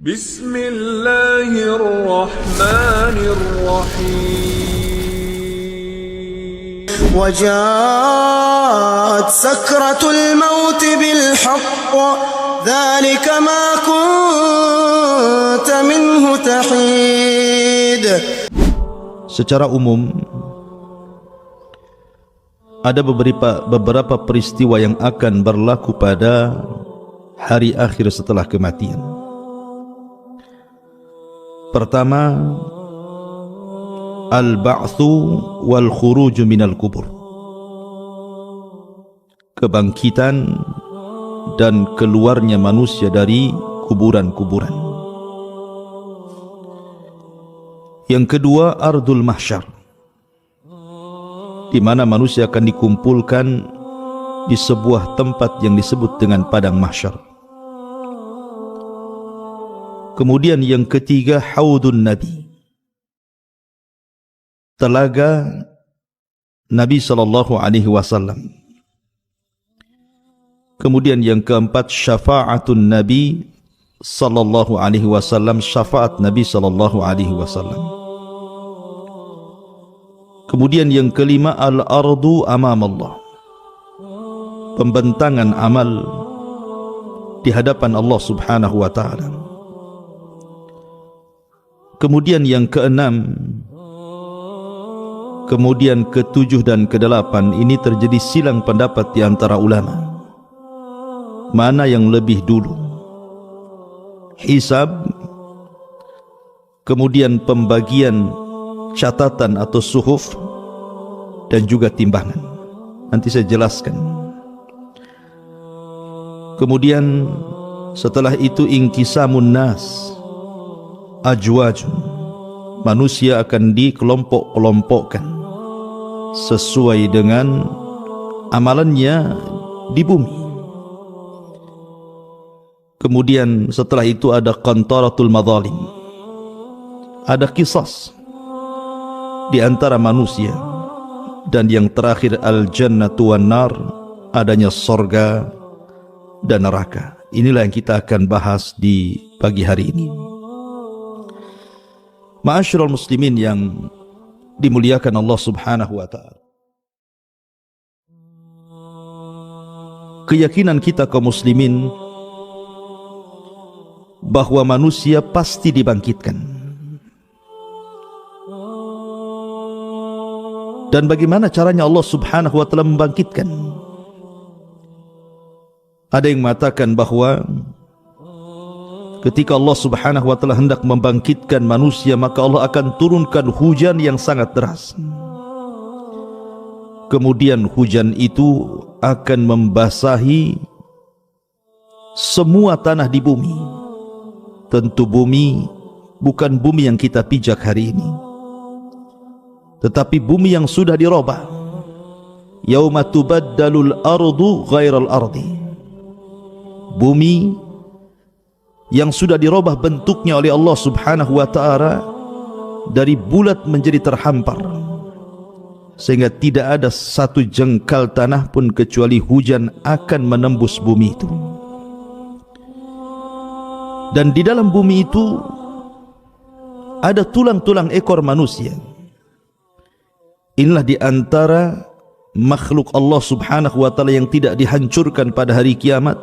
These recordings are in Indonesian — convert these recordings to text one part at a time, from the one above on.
بسم الله الرحمن الرحيم وجاءت سكرة الموت بالحق ذلك ما كنت منه تحيد. Secara umum ada beberapa peristiwa yang akan berlaku pada hari akhir setelah kematian. Pertama, al-ba'tsu wal khuruj minal kubur, kebangkitan dan keluarnya manusia dari kuburan-kuburan. Yang kedua, ardul mahsyar, di mana manusia akan dikumpulkan di sebuah tempat yang disebut dengan padang mahsyar. Kemudian yang ketiga, haudun Nabi, telaga Nabi SAW. Kemudian yang keempat, syafa'atun Nabi SAW, syafaat Nabi SAW. Kemudian yang kelima, al-ardu amam Allah, pembentangan amal di hadapan Allah Subhanahu wa ta'ala. Kemudian yang keenam, kemudian ketujuh dan kedelapan, ini terjadi silang pendapat di antara ulama. Mana yang lebih dulu? Hisab, kemudian pembagian catatan atau suhuf, dan juga timbangan. Nanti saya jelaskan. Kemudian setelah itu inqisamun nas, ajwajun, manusia akan dikelompok-kelompokkan sesuai dengan amalannya di bumi. Kemudian setelah itu ada qantaratul madzalim, ada qisas di antara manusia. Dan yang terakhir, al-jannatu wan nar, adanya sorga dan neraka. Inilah yang kita akan bahas di pagi hari ini. Ma'asyiral muslimin yang dimuliakan Allah Subhanahu wa ta'ala, keyakinan kita kaum muslimin bahwa manusia pasti dibangkitkan. Dan bagaimana caranya Allah Subhanahu wa ta'ala membangkitkan? Ada yang mengatakan bahwa ketika Allah Subhanahu wa ta'ala hendak membangkitkan manusia, maka Allah akan turunkan hujan yang sangat deras. Kemudian hujan itu akan membasahi semua tanah di bumi. Tentu bumi bukan bumi yang kita pijak hari ini, tetapi bumi yang sudah dirubah. Yauma tubaddalul ardu ghairal ardi, bumi yang sudah dirubah bentuknya oleh Allah Subhanahu wa ta'ala dari bulat menjadi terhampar, sehingga tidak ada satu jengkal tanah pun kecuali hujan akan menembus bumi itu. Dan di dalam bumi itu ada tulang-tulang ekor manusia. Inilah di antara makhluk Allah Subhanahu wa ta'ala yang tidak dihancurkan pada hari kiamat.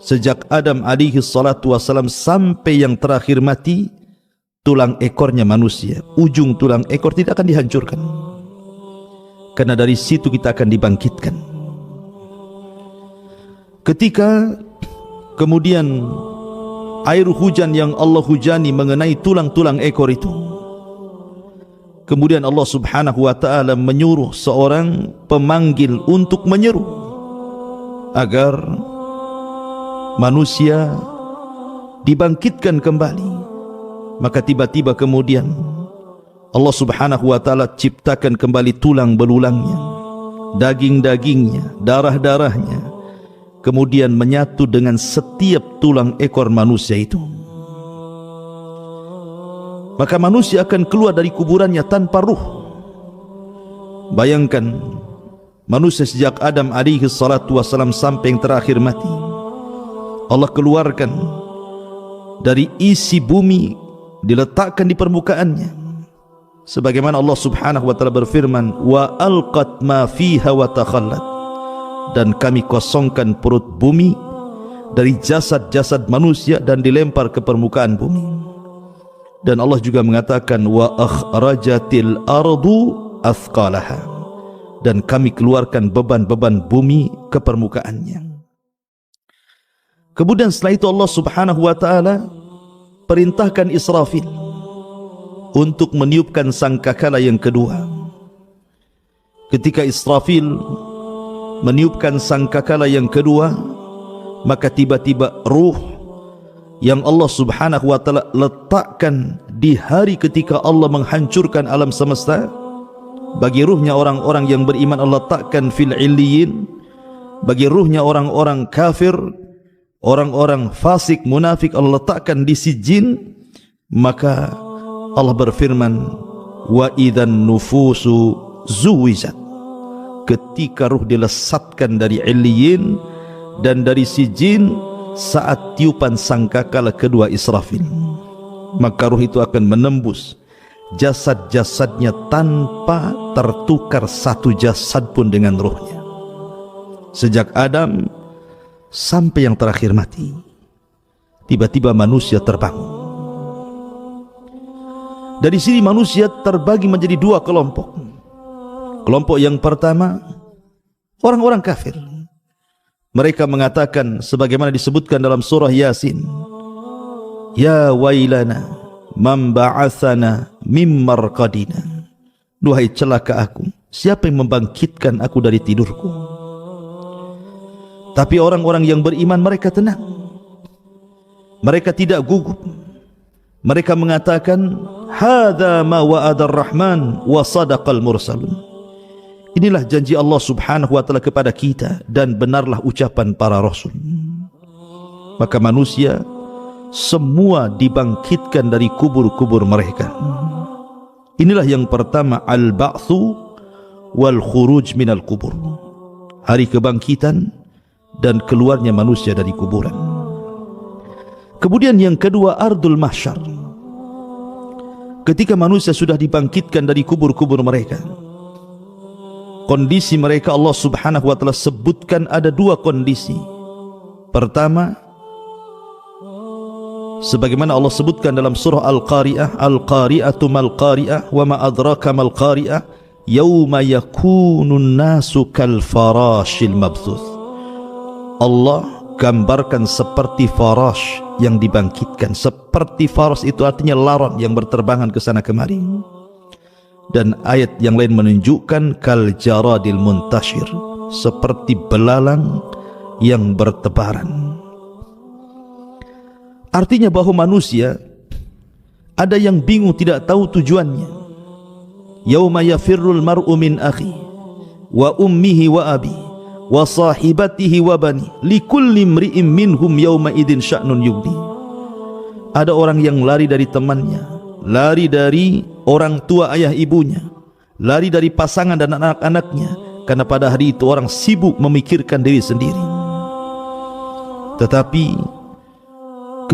Sejak Adam alaihi salatu wassalam sampai yang terakhir mati, tulang ekornya manusia, ujung tulang ekor tidak akan dihancurkan, karena dari situ kita akan dibangkitkan. Ketika kemudian air hujan yang Allah hujani mengenai tulang-tulang ekor itu, kemudian Allah Subhanahu wa ta'ala menyuruh seorang pemanggil untuk menyeru agar manusia dibangkitkan kembali. Maka tiba-tiba kemudian Allah Subhanahu wa ta'ala ciptakan kembali tulang belulangnya, daging-dagingnya, darah-darahnya, kemudian menyatu dengan setiap tulang ekor manusia itu. Maka manusia akan keluar dari kuburannya tanpa ruh. Bayangkan manusia sejak Adam alaihi salatu wassalam sampai yang terakhir mati, Allah keluarkan dari isi bumi diletakkan di permukaannya. Sebagaimana Allah Subhanahu wa taala berfirman, wa alqat ma fiha wa takhallat, dan kami kosongkan perut bumi dari jasad-jasad manusia dan dilempar ke permukaan bumi. Dan Allah juga mengatakan, wa akhrajatil ardu athqalaha, dan kami keluarkan beban-beban bumi ke permukaannya. Kemudian setelah itu Allah Subhanahu wa taala perintahkan Israfil untuk meniupkan sangkakala yang kedua. Ketika Israfil meniupkan sangkakala yang kedua, maka tiba-tiba ruh yang Allah Subhanahu wa taala letakkan di hari ketika Allah menghancurkan alam semesta, bagi ruhnya orang-orang yang beriman Allah letakkan fil illiyin, bagi ruhnya orang-orang kafir, orang-orang fasik, munafik Allah letakkan di sijin. Maka Allah berfirman, wa idzan nufusu zuwijat, ketika ruh dilesatkan dari illiyin dan dari sijin saat tiupan sangkakala kedua Israfil, maka ruh itu akan menembus jasad-jasadnya tanpa tertukar satu jasad pun dengan ruhnya, sejak Adam sampai yang terakhir mati. Tiba-tiba manusia terbangun. Dari sini manusia terbagi menjadi dua kelompok. Kelompok yang pertama, orang-orang kafir. Mereka mengatakan sebagaimana disebutkan dalam surah Yasin, ya wailana man ba'athana mim marqadina, duhai celaka aku, siapa yang membangkitkan aku dari tidurku. Tapi orang-orang yang beriman mereka tenang, mereka tidak gugup. Mereka mengatakan, hadza ma wa'ada ar-rahman wa sadaqal mursalun, inilah janji Allah Subhanahu wa taala kepada kita dan benarlah ucapan para rasul. Maka manusia semua dibangkitkan dari kubur-kubur mereka. Inilah yang pertama, al-ba'tsu wal khuruj minal kubur, hari kebangkitan dan keluarnya manusia dari kuburan. Kemudian yang kedua, ardul mahsyar, ketika manusia sudah dibangkitkan dari kubur-kubur mereka. Kondisi mereka Allah Subhanahu wa taala sebutkan ada dua kondisi. Pertama, sebagaimana Allah sebutkan dalam surah Al-Qari'ah, Al-Qari'atu mal qari'ah wa ma adraka mal qari'ah yauma yakunun nasu kal farashil mabthuth. Allah gambarkan seperti farash yang dibangkitkan. Seperti farash itu artinya laron yang berterbangan ke sana kemari. Dan ayat yang lain menunjukkan kal jaradil muntashir, seperti belalang yang bertebaran. Artinya bahwa manusia ada yang bingung, tidak tahu tujuannya. Yauma yafirrul mar'u min akhi wa ummihi wa abi wa sahibatihi wa bani likulli imri'in minhum yawma idin sya'nun yughni. Ada orang yang lari dari temannya, lari dari orang tua ayah ibunya, lari dari pasangan dan anak-anaknya, karena pada hari itu orang sibuk memikirkan diri sendiri. Tetapi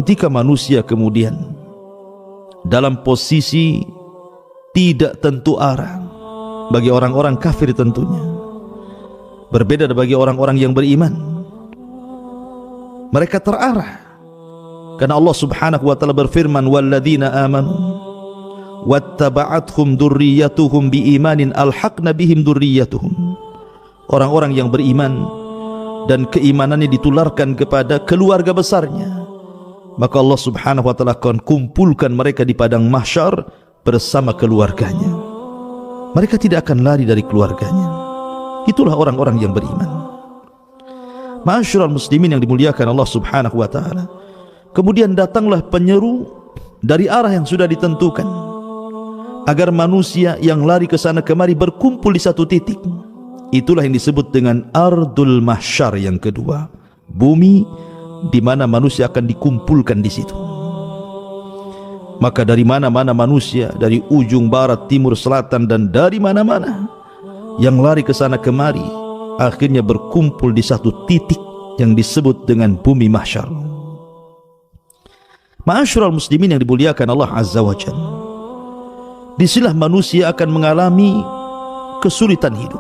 ketika manusia kemudian dalam posisi tidak tentu arah, bagi orang-orang kafir tentunya, berbeda bagi orang-orang yang beriman, mereka terarah. Karena Allah Subhanahu wa taala berfirman, walladzina amanu wattaba'athum dzurriyyatuhum biimanin alhaqna bihim dzurriyyatuhum. Orang-orang yang beriman dan keimanannya ditularkan kepada keluarga besarnya, maka Allah Subhanahu wa taala akan kumpulkan mereka di padang mahsyar bersama keluarganya. Mereka tidak akan lari dari keluarganya. Itulah orang-orang yang beriman. Ma'asyiral muslimin yang dimuliakan Allah Subhanahu wa taala. Kemudian datanglah penyeru dari arah yang sudah ditentukan, agar manusia yang lari ke sana kemari berkumpul di satu titik. Itulah yang disebut dengan ardul mahsyar yang kedua, bumi di mana manusia akan dikumpulkan di situ. Maka dari mana-mana manusia, dari ujung barat, timur, selatan, dan dari mana-mana yang lari ke sana kemari, akhirnya berkumpul di satu titik yang disebut dengan bumi mahsyar. Ma'asyiral muslimin yang dimuliakan Allah Azza wa Jalla, disinilah manusia akan mengalami kesulitan hidup.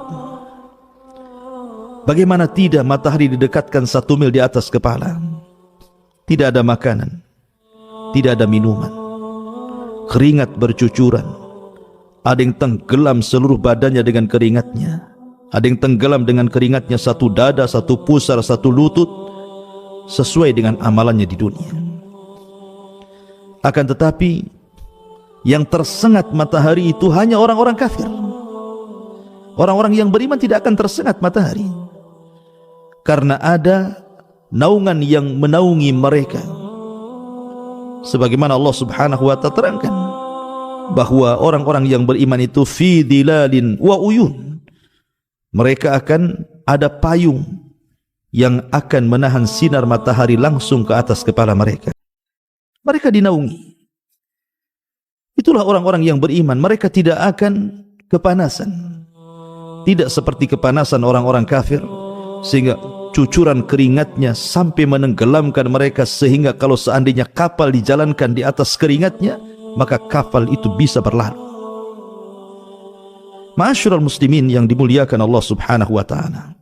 Bagaimana tidak, matahari didekatkan 1 mil di atas kepala, tidak ada makanan, tidak ada minuman, keringat bercucuran, ada yang tenggelam seluruh badannya dengan keringatnya, ada yang tenggelam dengan keringatnya satu dada, satu pusar, satu lutut, sesuai dengan amalannya di dunia. Akan tetapi yang tersengat matahari itu hanya orang-orang kafir. Orang-orang yang beriman tidak akan tersengat matahari, karena ada naungan yang menaungi mereka. Sebagaimana Allah Subhanahu wa ta'ala terangkan bahwa orang-orang yang beriman itu fi dilalin wa uyun, mereka akan ada payung yang akan menahan sinar matahari langsung ke atas kepala mereka. Mereka dinaungi. Itulah orang-orang yang beriman. Mereka tidak akan kepanasan, tidak seperti kepanasan orang-orang kafir, sehingga cucuran keringatnya sampai menenggelamkan mereka, sehingga kalau seandainya kapal dijalankan di atas keringatnya, maka kapal itu bisa berlalu. Ma'asyiral muslimin yang dimuliakan Allah Subhanahu wa ta'ala,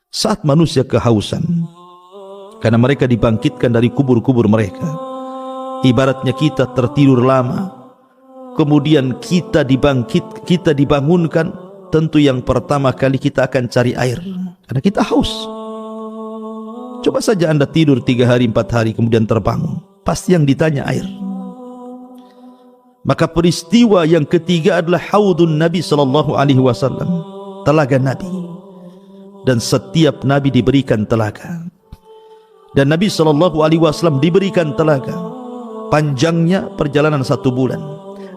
saat manusia kehausan karena mereka dibangkitkan dari kubur-kubur mereka, ibaratnya kita tertidur lama, kemudian kita dibangunkan, tentu yang pertama kali kita akan cari air karena kita haus. Coba saja Anda tidur 3 hari 4 hari kemudian terbangun, pasti yang ditanya air. Maka peristiwa yang ketiga adalah haudun Nabi sallallahu alaihi wasallam, telaga Nabi. Dan setiap nabi diberikan telaga. Dan Nabi sallallahu alaihi wasallam diberikan telaga. Panjangnya perjalanan 1 bulan,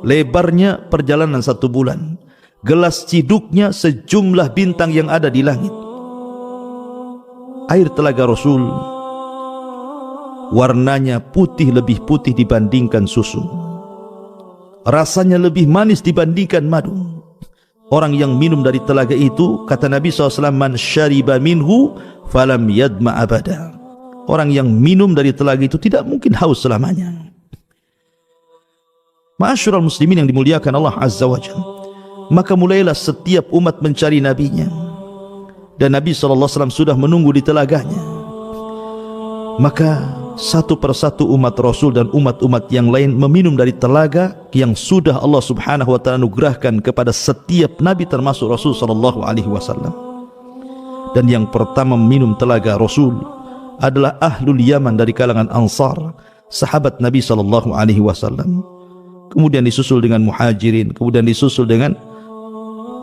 lebarnya perjalanan 1 bulan, gelas ciduknya sejumlah bintang yang ada di langit. Air telaga Rasul warnanya putih, lebih putih dibandingkan susu, rasanya lebih manis dibandingkan madu. Orang yang minum dari telaga itu, kata Nabi SAW, man syariba minhu falam yadma abada. Orang yang minum dari telaga itu tidak mungkin haus selamanya. Ma'asyiral muslimin yang dimuliakan Allah Azza wa Jalla, maka mulailah setiap umat mencari nabinya, dan Nabi SAW sudah menunggu di telaganya. Maka satu persatu umat Rasul dan umat-umat yang lain meminum dari telaga yang sudah Allah Subhanahu wa ta'ala anugerahkan kepada setiap nabi, termasuk Rasul sallallahu alaihi wasallam. Dan yang pertama meminum telaga Rasul adalah Ahlul Yaman dari kalangan Ansar, sahabat Nabi sallallahu alaihi wasallam. Kemudian disusul dengan Muhajirin, kemudian disusul dengan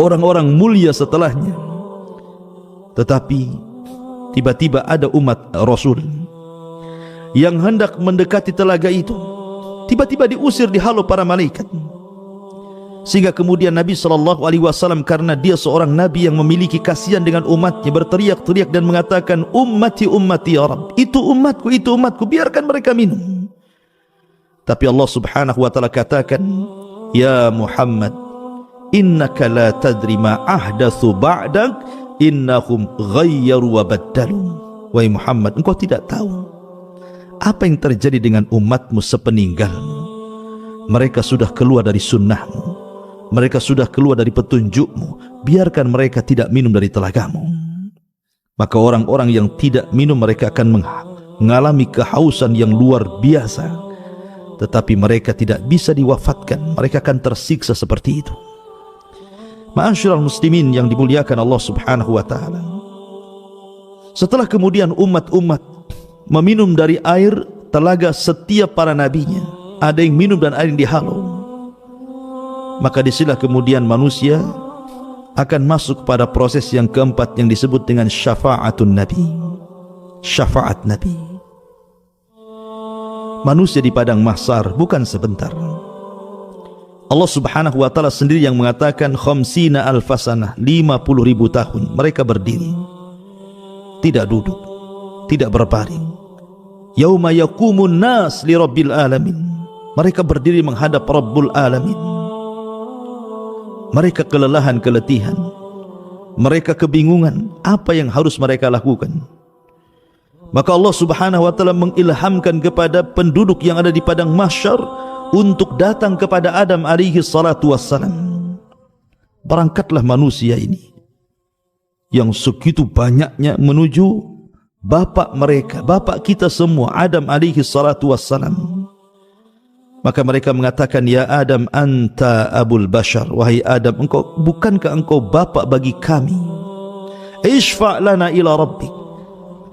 orang-orang mulia setelahnya. Tetapi tiba-tiba ada umat Rasul yang hendak mendekati telaga itu, tiba-tiba diusir, dihalau para malaikat. Sehingga kemudian Nabi SAW, karena dia seorang nabi yang memiliki kasihan dengan umatnya, berteriak-teriak dan mengatakan, ummati ummati ya Rabb, itu umatku, biarkan mereka minum. Tapi Allah Subhanahu wa ta'ala katakan, ya Muhammad, innaka la tadri ma ahdatsu ba'dak, innahum ghayyaru wa baddalu. Wahai Muhammad, engkau tidak tahu apa yang terjadi dengan umatmu sepeninggalmu. Mereka sudah keluar dari sunnahmu, mereka sudah keluar dari petunjukmu, biarkan mereka tidak minum dari telagamu. Maka orang-orang yang tidak minum, mereka akan mengalami kehausan yang luar biasa, tetapi mereka tidak bisa diwafatkan, mereka akan tersiksa seperti itu. Ma'asyiral muslimin yang dimuliakan Allah Subhanahu wa ta'ala, setelah kemudian umat-umat meminum dari air telaga setiap para nabinya, ada yang minum dan ada yang dihalau, maka disinilah kemudian manusia akan masuk pada proses yang keempat yang disebut dengan syafa'atun Nabi, syafaat Nabi. Manusia di padang mahsyar bukan sebentar. Allah Subhanahu wa ta'ala sendiri yang mengatakan khamsina alfasanah, 50.000 tahun mereka berdiri, tidak duduk, tidak berbaring. Yauma yaqumun nas li rabbil alamin, mereka berdiri menghadap Rabbul Alamin. Mereka kelelahan, keletihan, mereka kebingungan apa yang harus mereka lakukan. Maka Allah Subhanahu wa taala mengilhamkan kepada penduduk yang ada di padang mahsyar untuk datang kepada Adam alaihi salatu wassalam. Berangkatlah manusia ini yang segitu banyaknya menuju bapak mereka, bapak kita semua, Adam alaihi salatu wassalam. Maka mereka mengatakan, ya Adam, anta abul bashar, wahai Adam, bukankah engkau bapak bagi kami? Ishfa' lana ila rabbik,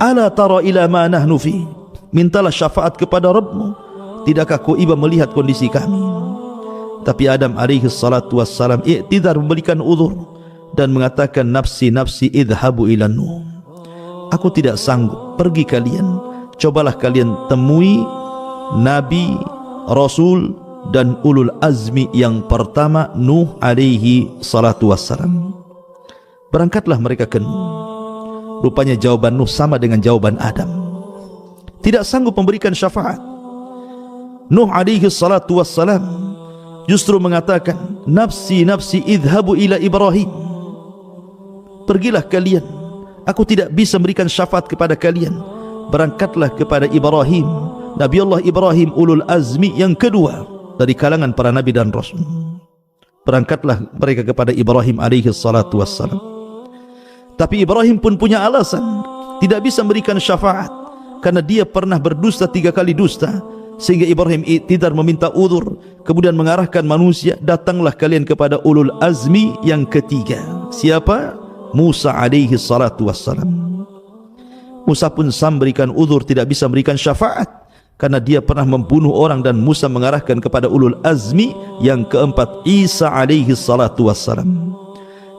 ala tara ila ma nahnu fi. Mintalah syafaat kepada Rabbmu, tidakkah kau iba melihat kondisi kami? Tapi Adam alaihi salatu wassalam i'tidar, memberikan uzur dan mengatakan, nafsi nafsi idhabu ila Nuh. Aku tidak sanggup, pergi kalian, cobalah kalian temui nabi, rasul dan ulul azmi yang pertama, Nuh alaihi salatu wassalam. Berangkatlah mereka ke Nuh. Rupanya jawaban Nuh sama dengan jawaban Adam, tidak sanggup memberikan syafaat. Nuh alaihi salatu wassalam justru mengatakan, nafsi nafsi idhabu ila Ibrahim. Pergilah kalian, aku tidak bisa memberikan syafaat kepada kalian. Berangkatlah kepada Ibrahim, Nabi Allah Ibrahim, ulul azmi yang kedua dari kalangan para nabi dan rasul. Berangkatlah mereka kepada Ibrahim alaihi salatu wassalam. Tapi Ibrahim pun punya alasan, tidak bisa memberikan syafaat karena dia pernah berdusta 3 kali dusta. Sehingga Ibrahim i'tidar, meminta uzur, kemudian mengarahkan manusia, datanglah kalian kepada ulul azmi yang ketiga. Siapa? Musa alaihi salatu wassalam. Musa pun memberikan uzur, tidak bisa memberikan syafaat karena dia pernah membunuh orang, dan Musa mengarahkan kepada ulul azmi yang keempat, Isa alaihi salatu wassalam.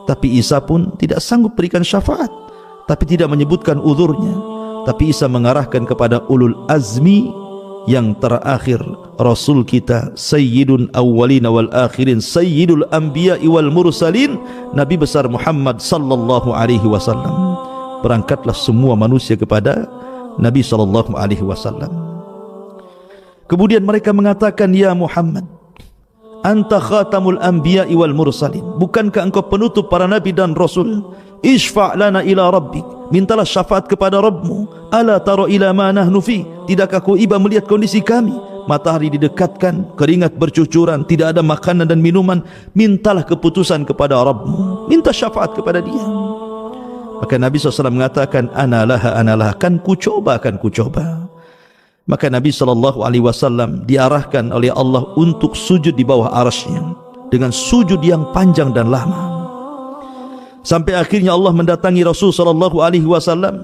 Tapi Isa pun tidak sanggup berikan syafaat, tapi tidak menyebutkan uzurnya. Tapi Isa mengarahkan kepada ulul azmi yang terakhir, Rasul kita, Sayyidun awwalina wal akhirin, Sayyidul anbiya'i wal mursalin, Nabi besar Muhammad sallallahu alaihi wasallam. Berangkatlah semua manusia kepada Nabi sallallahu alaihi wasallam. Kemudian mereka mengatakan, ya Muhammad, anta khatamul anbiya'i wal mursalin, bukankah engkau penutup para nabi dan rasul? Ishfa' lana ila rabbik, mintalah syafaat kepada Rabbmu. Ala tara ila ma nahnu fi, tidakkah kau iba melihat kondisi kami? Matahari didekatkan, keringat bercucuran, tidak ada makanan dan minuman. Mintalah keputusan kepada Rabbmu, minta syafaat kepada dia. Maka Nabi SAW mengatakan, analaha, kan ku coba. Maka Nabi SAW diarahkan oleh Allah untuk sujud di bawah arasy-Nya dengan sujud yang panjang dan lama. Sampai akhirnya Allah mendatangi Rasul SAW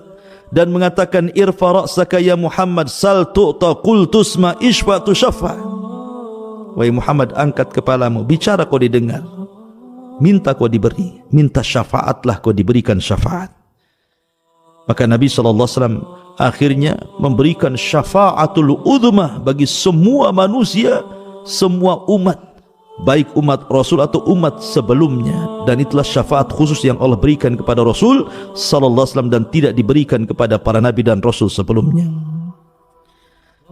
dan mengatakan, irfa ra'saka ya Muhammad, sal tu'ta, qul tusma, ishfa tushaffa. Wahai Muhammad, angkat kepalamu, bicara kau didengar, minta kau diberi, minta syafaatlah kau diberikan syafaat. Maka Nabi SAW akhirnya memberikan syafaatul udhmah bagi semua manusia, semua umat, baik umat Rasul atau umat sebelumnya. Dan itulah syafaat khusus yang Allah berikan kepada Rasul sallallahu alaihi wasallam dan tidak diberikan kepada para nabi dan rasul sebelumnya.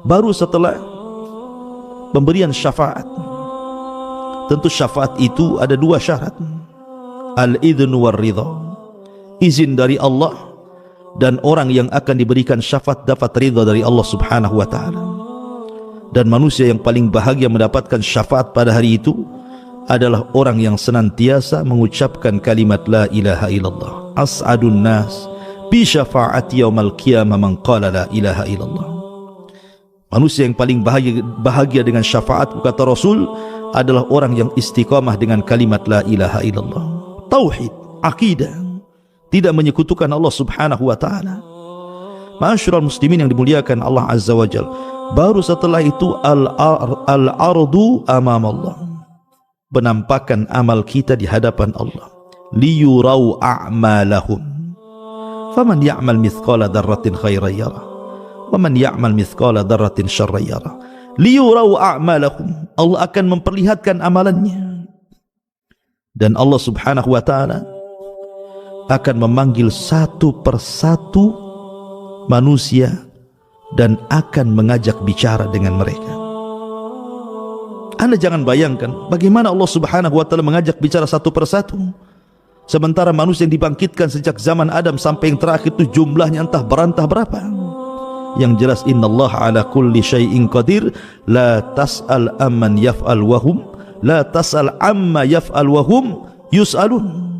Baru setelah pemberian syafaat, tentu syafaat itu ada 2 syarat. Al-idhnu war ridha, izin dari Allah, dan orang yang akan diberikan syafaat dapat ridha dari Allah Subhanahu wa taala. Dan manusia yang paling bahagia mendapatkan syafaat pada hari itu adalah orang yang senantiasa mengucapkan kalimat la ilaha illallah. As'adun nas bi syafaati yaumal qiyamah man qala la ilaha illallah. Manusia yang paling bahagia dengan syafaat, kata Rasul, adalah orang yang istiqamah dengan kalimat la ilaha illallah. Tauhid, akidah, tidak menyekutukan Allah Subhanahu wa taala. Ma'asyiral muslimin yang dimuliakan Allah Azza wa Jalla. Baru setelah itu al-ardu amam Allah, penampakan amal kita di hadapan Allah. Liyurau a'malahum, faman ya'mal mithqala dzarratin khairan yarah, wa man ya'mal mithqala dzarratin syarran yarah. Liyurau a'malahum, Allah akan memperlihatkan amalannya. Dan Allah Subhanahu wa taala akan memanggil satu persatu manusia dan akan mengajak bicara dengan mereka. Anda jangan bayangkan bagaimana Allah Subhanahu wa taala mengajak bicara satu persatu, sementara manusia yang dibangkitkan sejak zaman Adam sampai yang terakhir itu jumlahnya entah berantah berapa. Yang jelas innallaha ala kulli syai'in qadir. La tas'al amman yaf'al wahum, la tas'al amma yaf'al wahum yus'alun.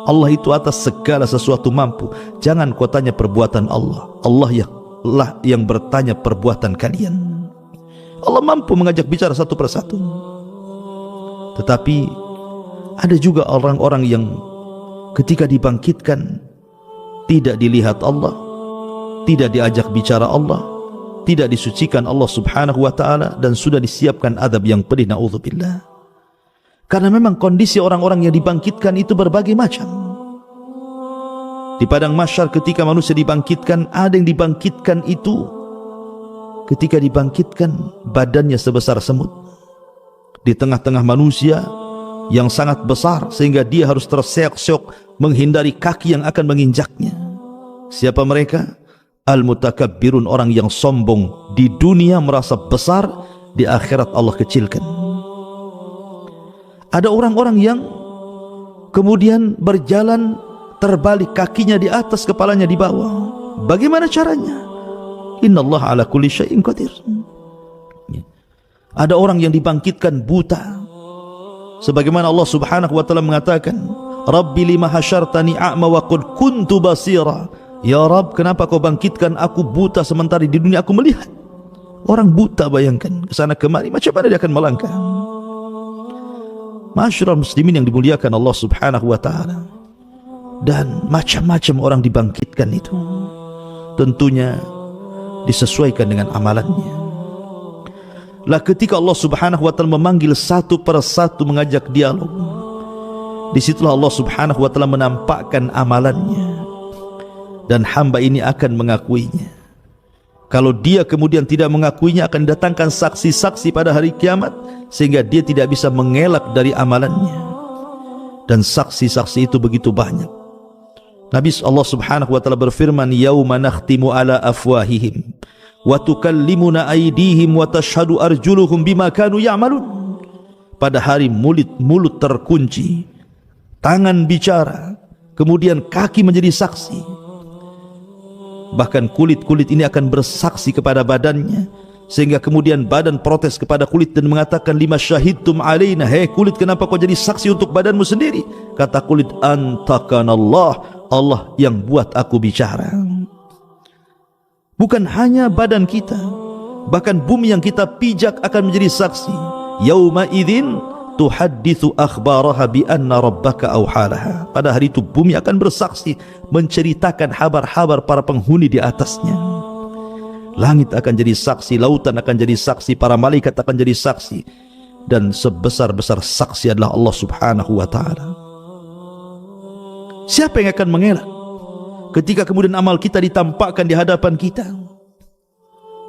Allah itu atas segala sesuatu mampu. Jangan kau tanya perbuatan Allah. Allah yang bertanya perbuatan kalian. Allah mampu mengajak bicara satu persatu. Tetapi ada juga orang-orang yang ketika dibangkitkan tidak dilihat Allah, tidak diajak bicara Allah, tidak disucikan Allah subhanahu wa ta'ala, dan sudah disiapkan adab yang pedih, na'udzubillah. Karena memang kondisi orang-orang yang dibangkitkan itu berbagai macam. Di padang mahsyar ketika manusia dibangkitkan, ada yang dibangkitkan itu ketika dibangkitkan badannya sebesar semut di tengah-tengah manusia yang sangat besar sehingga dia harus terseok-seok menghindari kaki yang akan menginjaknya. Siapa mereka? Al-mutakabbirun, orang yang sombong di dunia merasa besar, di akhirat Allah kecilkan. Ada orang-orang yang kemudian berjalan terbalik, kakinya di atas, kepalanya di bawah. Bagaimana caranya? Innallaha ala kulli syai'in qadir. Ada orang yang dibangkitkan buta, sebagaimana Allah subhanahu wa ta'ala mengatakan, Rabbi lima hasyartani a'ma wa qad kuntu basira. Ya Rabb, kenapa kau bangkitkan aku buta sementara di dunia aku melihat? Orang buta, bayangkan, kesana kemari, macam mana dia akan melangkah? Masyarul muslimin yang dimuliakan Allah subhanahu wa ta'ala. Dan macam-macam orang dibangkitkan itu tentunya disesuaikan dengan amalannya. Lah ketika Allah subhanahu wa ta'ala memanggil satu persatu mengajak dialog, disitulah Allah subhanahu wa ta'ala menampakkan amalannya, dan hamba ini akan mengakuinya. Kalau dia kemudian tidak mengakuinya, akan datangkan saksi-saksi pada hari kiamat sehingga dia tidak bisa mengelak dari amalannya. Dan saksi-saksi itu begitu banyak. Nabi Allah subhanahu wa ta'ala berfirman, yauma nakhtimu ala afwahihim wa tukallimuna aydihim wa tashhadu arjuluhum bima kanu ya'malun. Pada hari mulut terkunci, tangan bicara, kemudian kaki menjadi saksi. Bahkan kulit-kulit ini akan bersaksi kepada badannya, sehingga kemudian badan protes kepada kulit dan mengatakan, lima syahidtum alaina, hei kulit, kenapa kau jadi saksi untuk badanmu sendiri? Kata kulit, antakanallah, Allah yang buat aku bicara. Bukan hanya badan kita, bahkan bumi yang kita pijak akan menjadi saksi. Yauma idzin tuhadditsu akhbaraha bi anna rabbaka awhalaha. Pada hari itu bumi akan bersaksi, menceritakan kabar-kabar para penghuni di atasnya. Langit akan jadi saksi, lautan akan jadi saksi, para malaikat akan jadi saksi, dan sebesar-besar saksi adalah Allah subhanahu wa ta'ala. Siapa yang akan mengelak ketika kemudian amal kita ditampakkan di hadapan kita?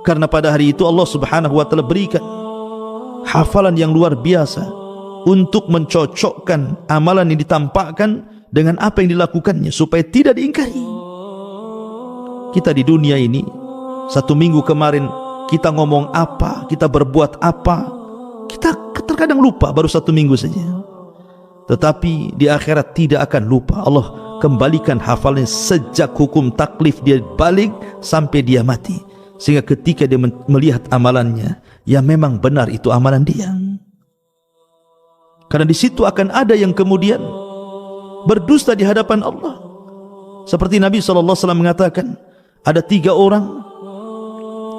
Karena pada hari itu Allah subhanahu wa ta'ala berikan hafalan yang luar biasa untuk mencocokkan amalan yang ditampakkan dengan apa yang dilakukannya supaya tidak diingkari. Kita di dunia ini, satu minggu kemarin kita ngomong apa, kita berbuat apa, kita terkadang lupa baru satu minggu saja. Tetapi di akhirat tidak akan lupa. Allah kembalikan hafalnya sejak hukum taklif dia balik sampai dia mati, sehingga ketika dia melihat amalannya, ya memang benar itu amalan dia. Karena di situ akan ada yang kemudian berdusta di hadapan Allah. Seperti Nabi SAW mengatakan, ada 3 orang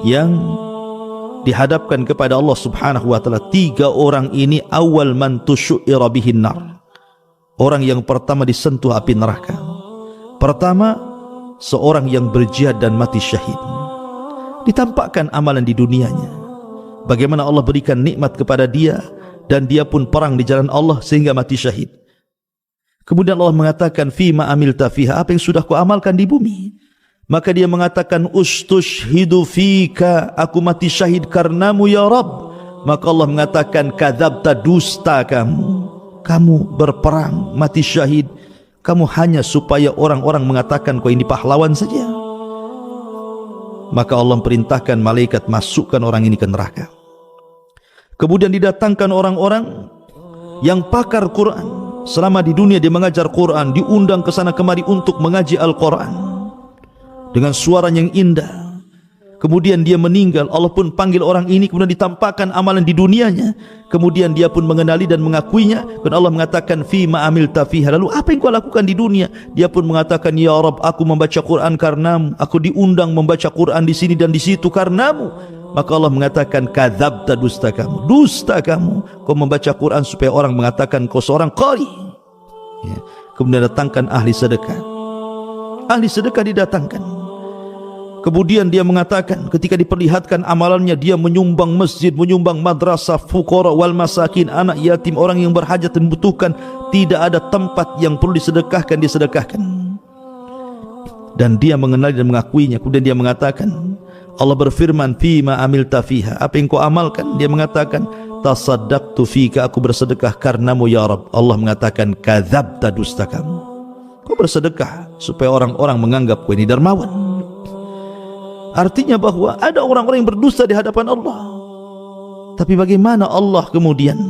yang dihadapkan kepada Allah subhanahu wa ta'ala. 3 orang ini awal man tusyu'ira bihin nar. Orang yang pertama disentuh api neraka. Pertama, seorang yang berjihad dan mati syahid. Ditampakkan amalan di dunianya, bagaimana Allah berikan nikmat kepada dia, dan dia pun perang di jalan Allah sehingga mati syahid. Kemudian Allah mengatakan, fima amilta fiha, apa yang sudah kau amalkan di bumi? Maka dia mengatakan, ustushhidu fika, aku mati syahid karenamu ya Rabb. Maka Allah mengatakan, kadzabta, dusta kamu berperang mati syahid, kamu hanya supaya orang-orang mengatakan kau ini pahlawan saja. Maka Allah perintahkan malaikat, masukkan orang ini ke neraka. Kemudian didatangkan orang-orang yang pakar Quran. Selama di dunia dia mengajar Quran, diundang ke sana kemari untuk mengaji Al-Quran dengan suara yang indah. Kemudian dia meninggal, Allah pun panggil orang ini, kemudian ditampakkan amalan di dunianya. Kemudian dia pun mengenali dan mengakuinya, dan Allah mengatakan fima amilta fiha, lalu apa yang kau lakukan di dunia? Dia pun mengatakan, ya Rabb, aku membaca Quran karenamu, aku diundang membaca Quran di sini dan di situ karenamu. Maka Allah mengatakan, kadzabta, dusta kamu, dusta kamu, kau membaca Quran supaya orang mengatakan kau seorang qari. Ya. Kemudian datangkan ahli sedekah, ahli sedekah didatangkan. Kemudian dia mengatakan, ketika diperlihatkan amalannya, dia menyumbang masjid, menyumbang madrasah, fuqara wal masakin, anak yatim, orang yang berhajat dan membutuhkan. Tidak ada tempat yang perlu disedekahkan, disedekahkan. Dan dia mengenali dan mengakuinya. Kemudian dia mengatakan, Allah berfirman, fima amilta fiha, apa yang kau amalkan? Dia mengatakan, tasaddaqtu fika, aku bersedekah karenamu ya Rabb. Allah mengatakan, kadzabta, dusta kamu, kau bersedekah supaya orang-orang menganggap kau ini dermawan. Artinya bahwa ada orang-orang yang berdusta di hadapan Allah. Tapi bagaimana Allah kemudian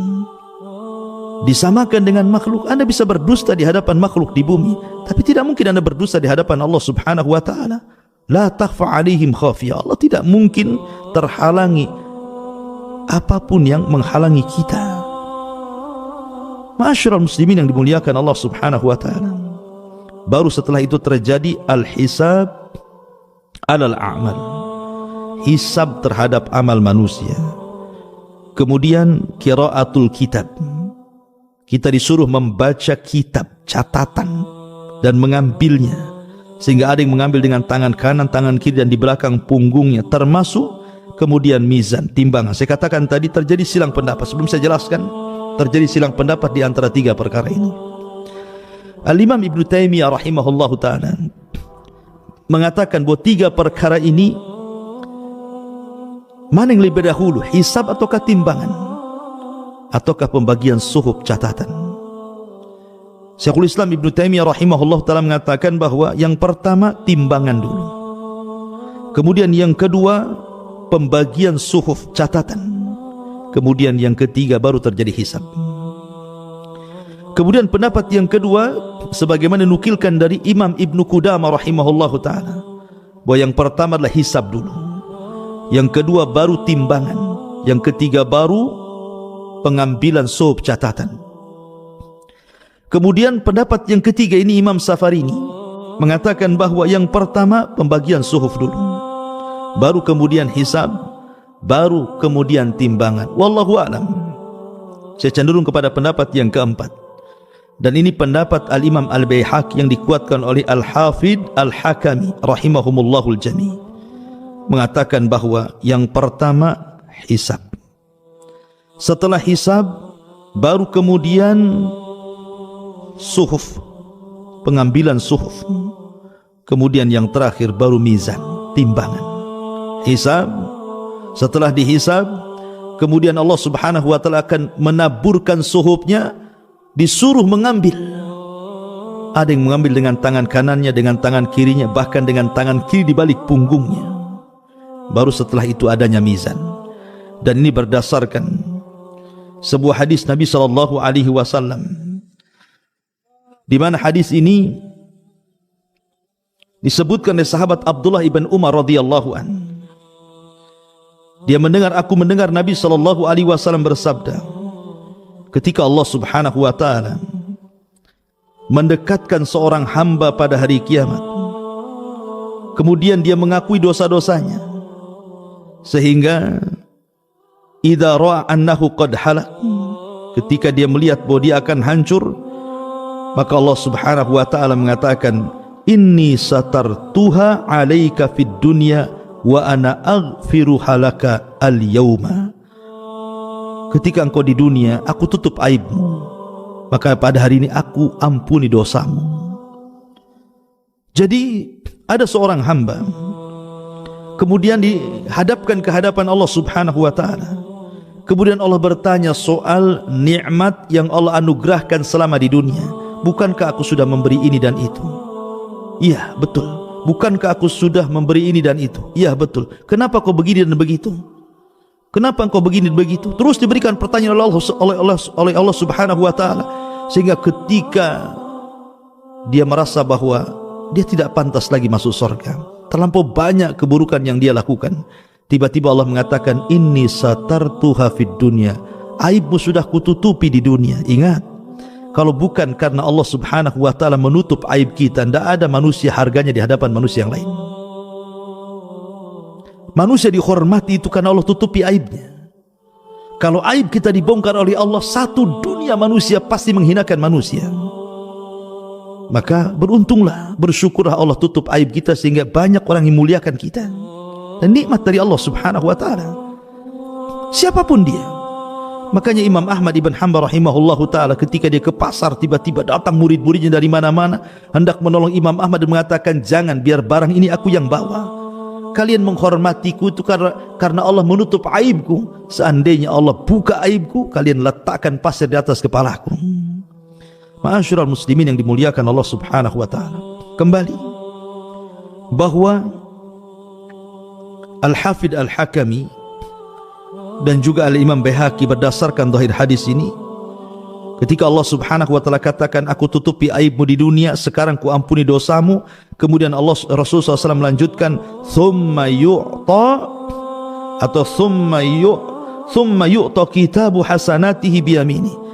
disamakan dengan makhluk? Anda bisa berdusta di hadapan makhluk di bumi, tapi tidak mungkin Anda berdusta di hadapan Allah Subhanahu wa ta'ala. La takhfa alaihim khafiyah. Allah tidak mungkin terhalangi apapun yang menghalangi kita. Ma'asyiral muslimin yang dimuliakan Allah Subhanahu wa ta'ala. Baru setelah itu terjadi al-hisab alal a'mal, hisab terhadap amal manusia. Kemudian qiraatul kitab, kita disuruh membaca kitab, catatan, dan mengambilnya, sehingga ada yang mengambil dengan tangan kanan, tangan kiri, dan di belakang punggungnya, termasuk kemudian mizan, timbangan. Saya katakan tadi terjadi silang pendapat. Sebelum saya jelaskan, terjadi silang pendapat di antara tiga perkara ini. Al-Imam Ibnu Taimiyah rahimahullahu ta'ala mengatakan bahwa tiga perkara ini, mana yang lebih dahulu, hisab ataukah timbangan, ataukah pembagian suhuf catatan? Syekhul Islam Ibnu Taimiyah rahimahullah ta'ala mengatakan bahwa yang pertama timbangan dulu, kemudian yang kedua pembagian suhuf catatan, kemudian yang ketiga baru terjadi hisab. Kemudian pendapat yang kedua, sebagaimana nukilkan dari Imam Ibnu Qudamah rahimahullahu ta'ala, bahwa yang pertama adalah hisab dulu, yang kedua baru timbangan, yang ketiga baru pengambilan suhuf catatan. Kemudian pendapat yang ketiga ini Imam Safarini mengatakan bahwa yang pertama pembagian suhuf dulu, baru kemudian hisab, baru kemudian timbangan. Wallahu a'lam. Saya cenderung kepada pendapat yang keempat. Dan ini pendapat Al-Imam Al-Baihaqi yang dikuatkan oleh Al-Hafidh Al-Hakami rahimahumullahul jami', mengatakan bahwa yang pertama hisab, setelah hisab baru kemudian suhuf, pengambilan suhuf, kemudian yang terakhir baru mizan, timbangan. Hisab, setelah dihisab, kemudian Allah Subhanahu wa ta'ala akan menaburkan suhufnya, disuruh mengambil. Ada yang mengambil dengan tangan kanannya, dengan tangan kirinya, bahkan dengan tangan kiri di balik punggungnya. Baru setelah itu adanya mizan. Dan ini berdasarkan sebuah hadis Nabi SAW, di mana hadis ini disebutkan oleh sahabat Abdullah ibn Umar radhiyallahu an. Dia mendengar, aku mendengar Nabi SAW bersabda, ketika Allah Subhanahu wa ta'ala mendekatkan seorang hamba pada hari kiamat, kemudian dia mengakui dosa-dosanya, sehingga idza ra'a annahu qad halak, ketika dia melihat bahwa dia akan hancur, maka Allah Subhanahu wa ta'ala mengatakan, inni satartuha 'alaika fid dunya wa ana aghfiru halaka al-yawma. Ketika engkau di dunia, aku tutup aibmu, maka pada hari ini aku ampuni dosamu. Jadi ada seorang hamba kemudian dihadapkan ke hadapan Allah Subhanahu wa ta'ala. Kemudian Allah bertanya soal nikmat yang Allah anugerahkan selama di dunia. Bukankah aku sudah memberi ini dan itu? Iya, betul. Bukankah aku sudah memberi ini dan itu? Iya, betul. Kenapa kau begini dan begitu? Kenapa engkau begini dan begitu? Terus diberikan pertanyaan oleh Allah Subhanahu wa ta'ala, sehingga ketika dia merasa bahwa dia tidak pantas lagi masuk surga, terlampau banyak keburukan yang dia lakukan. Tiba-tiba Allah mengatakan, inni satartuha fid dunya, aibmu sudah kututupi di dunia. Ingat, kalau bukan karena Allah subhanahu wa ta'ala menutup aib kita, tidak ada manusia harganya di hadapan manusia yang lain. Manusia dihormati itu karena Allah tutupi aibnya. Kalau aib kita dibongkar oleh Allah, satu dunia manusia pasti menghinakan manusia. Maka beruntunglah, bersyukurlah Allah tutup aib kita sehingga banyak orang yang muliakan kita. Dan nikmat dari Allah subhanahu wa ta'ala, siapapun dia. Makanya Imam Ahmad ibn Hanbal rahimahullahu ta'ala ketika dia ke pasar, tiba-tiba datang murid-muridnya dari mana-mana hendak menolong Imam Ahmad dan mengatakan, jangan, biar barang ini aku yang bawa. Kalian menghormatiku itu karena Allah menutup aibku. Seandainya Allah buka aibku, kalian letakkan pasir di atas kepalaku. Ma'asyiral muslimin yang dimuliakan Allah subhanahu wa ta'ala, kembali bahwa Al-Hafidh Al-Hakami dan juga Al-Imam Baihaqi berdasarkan zahir hadis ini, ketika Allah subhanahu wa ta'ala katakan, aku tutupi aibmu di dunia, sekarang ku ampuni dosamu. Kemudian Rasulullah SAW melanjutkan, thumma yu'ta atau thumma yu'ta kitabu hasanatihi biyamini.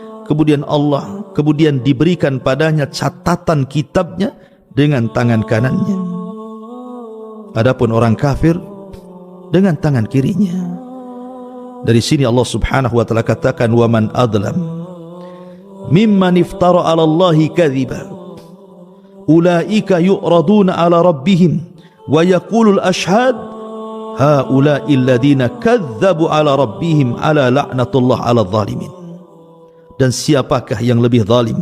Kemudian diberikan padanya catatan kitabnya dengan tangan kanannya. Adapun orang kafir dengan tangan kirinya. Dari sini Allah subhanahu wa ta'ala katakan, wa man adlam mimman iftara 'ala Allahi kadhiba ulaika yu'raduna 'ala rabbihim wa yaqulul ashhad haula'i alladhina kadzabu 'ala rabbihim 'ala la'natullah 'ala dhalimin. Dan siapakah yang lebih zalim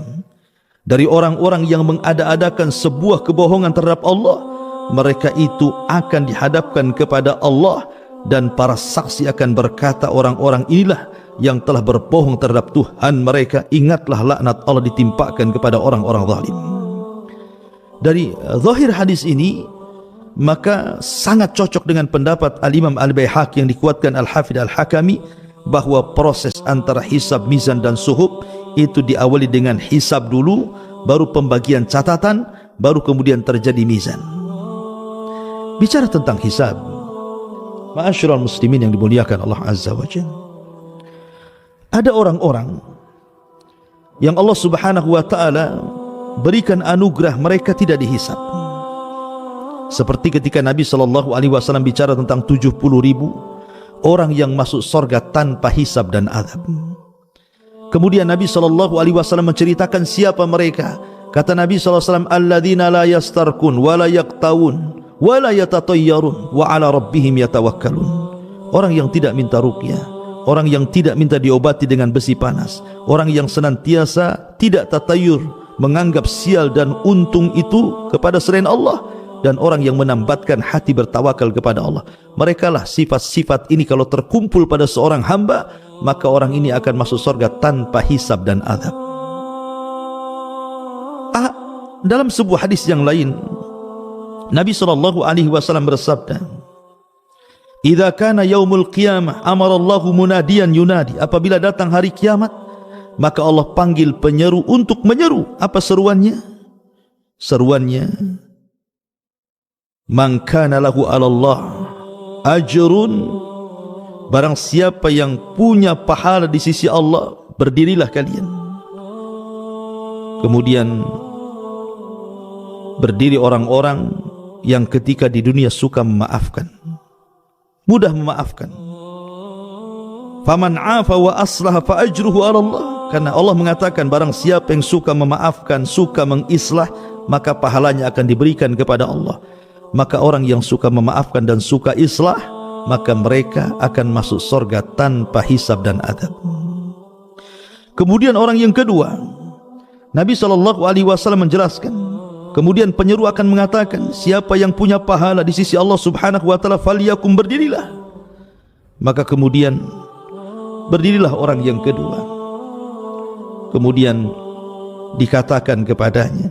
dari orang-orang yang mengada-adakan sebuah kebohongan terhadap Allah? Mereka itu akan dihadapkan kepada Allah dan para saksi akan berkata, orang-orang inilah yang telah berbohong terhadap Tuhan mereka. Ingatlah laknat Allah ditimpakan kepada orang-orang zalim. Dari zahir hadis ini, maka sangat cocok dengan pendapat Al-Imam Al-Baihaqi yang dikuatkan Al-Hafidh Al-Hakami, bahwa proses antara hisab, mizan dan suhub itu diawali dengan hisab dulu, baru pembagian catatan, baru kemudian terjadi mizan. Bicara tentang hisab, ma'asyiral muslimin yang dimuliakan Allah Azza wa Jalla, ada orang-orang yang Allah subhanahu wa ta'ala berikan anugerah mereka tidak dihisab. Seperti ketika Nabi SAW bicara tentang 70.000 orang yang masuk surga tanpa hisab dan azab. Kemudian Nabi SAW menceritakan siapa mereka. Kata Nabi SAW, alladzina la yastarkun wa la yaqtawun wa la yatatayyarun wa ala rabbihim yatawakkalun. Orang yang tidak minta ruqyah, orang yang tidak minta diobati dengan besi panas, orang yang senantiasa tidak tatayur, menganggap sial dan untung itu kepada selain Allah, dan orang yang menambatkan hati bertawakal kepada Allah. Merekalah sifat-sifat ini kalau terkumpul pada seorang hamba, maka orang ini akan masuk surga tanpa hisab dan azab. Dalam sebuah hadis yang lain, Nabi SAW bersabda, idza kana yaumul qiyamah amara Allahu munadiyan yunadi. Apabila datang hari kiamat, maka Allah panggil penyeru untuk menyeru. Apa seruannya? Seruannya, man kana lahu 'ala Allah ajrun, barang siapa yang punya pahala di sisi Allah, berdirilah kalian. Kemudian berdiri orang-orang yang ketika di dunia suka memaafkan, mudah memaafkan. Faman 'afa wa aslaha fa ajruhu 'ala Allah. Karena Allah mengatakan, barang siapa yang suka memaafkan, suka mengislah, maka pahalanya akan diberikan kepada Allah. Maka orang yang suka memaafkan dan suka islah, maka mereka akan masuk surga tanpa hisab dan adab. Kemudian orang yang kedua, Nabi SAW menjelaskan, kemudian penyeru akan mengatakan, siapa yang punya pahala di sisi Allah subhanahu wa ta'ala, falyakum, berdirilah. Maka kemudian berdirilah orang yang kedua. Kemudian dikatakan kepadanya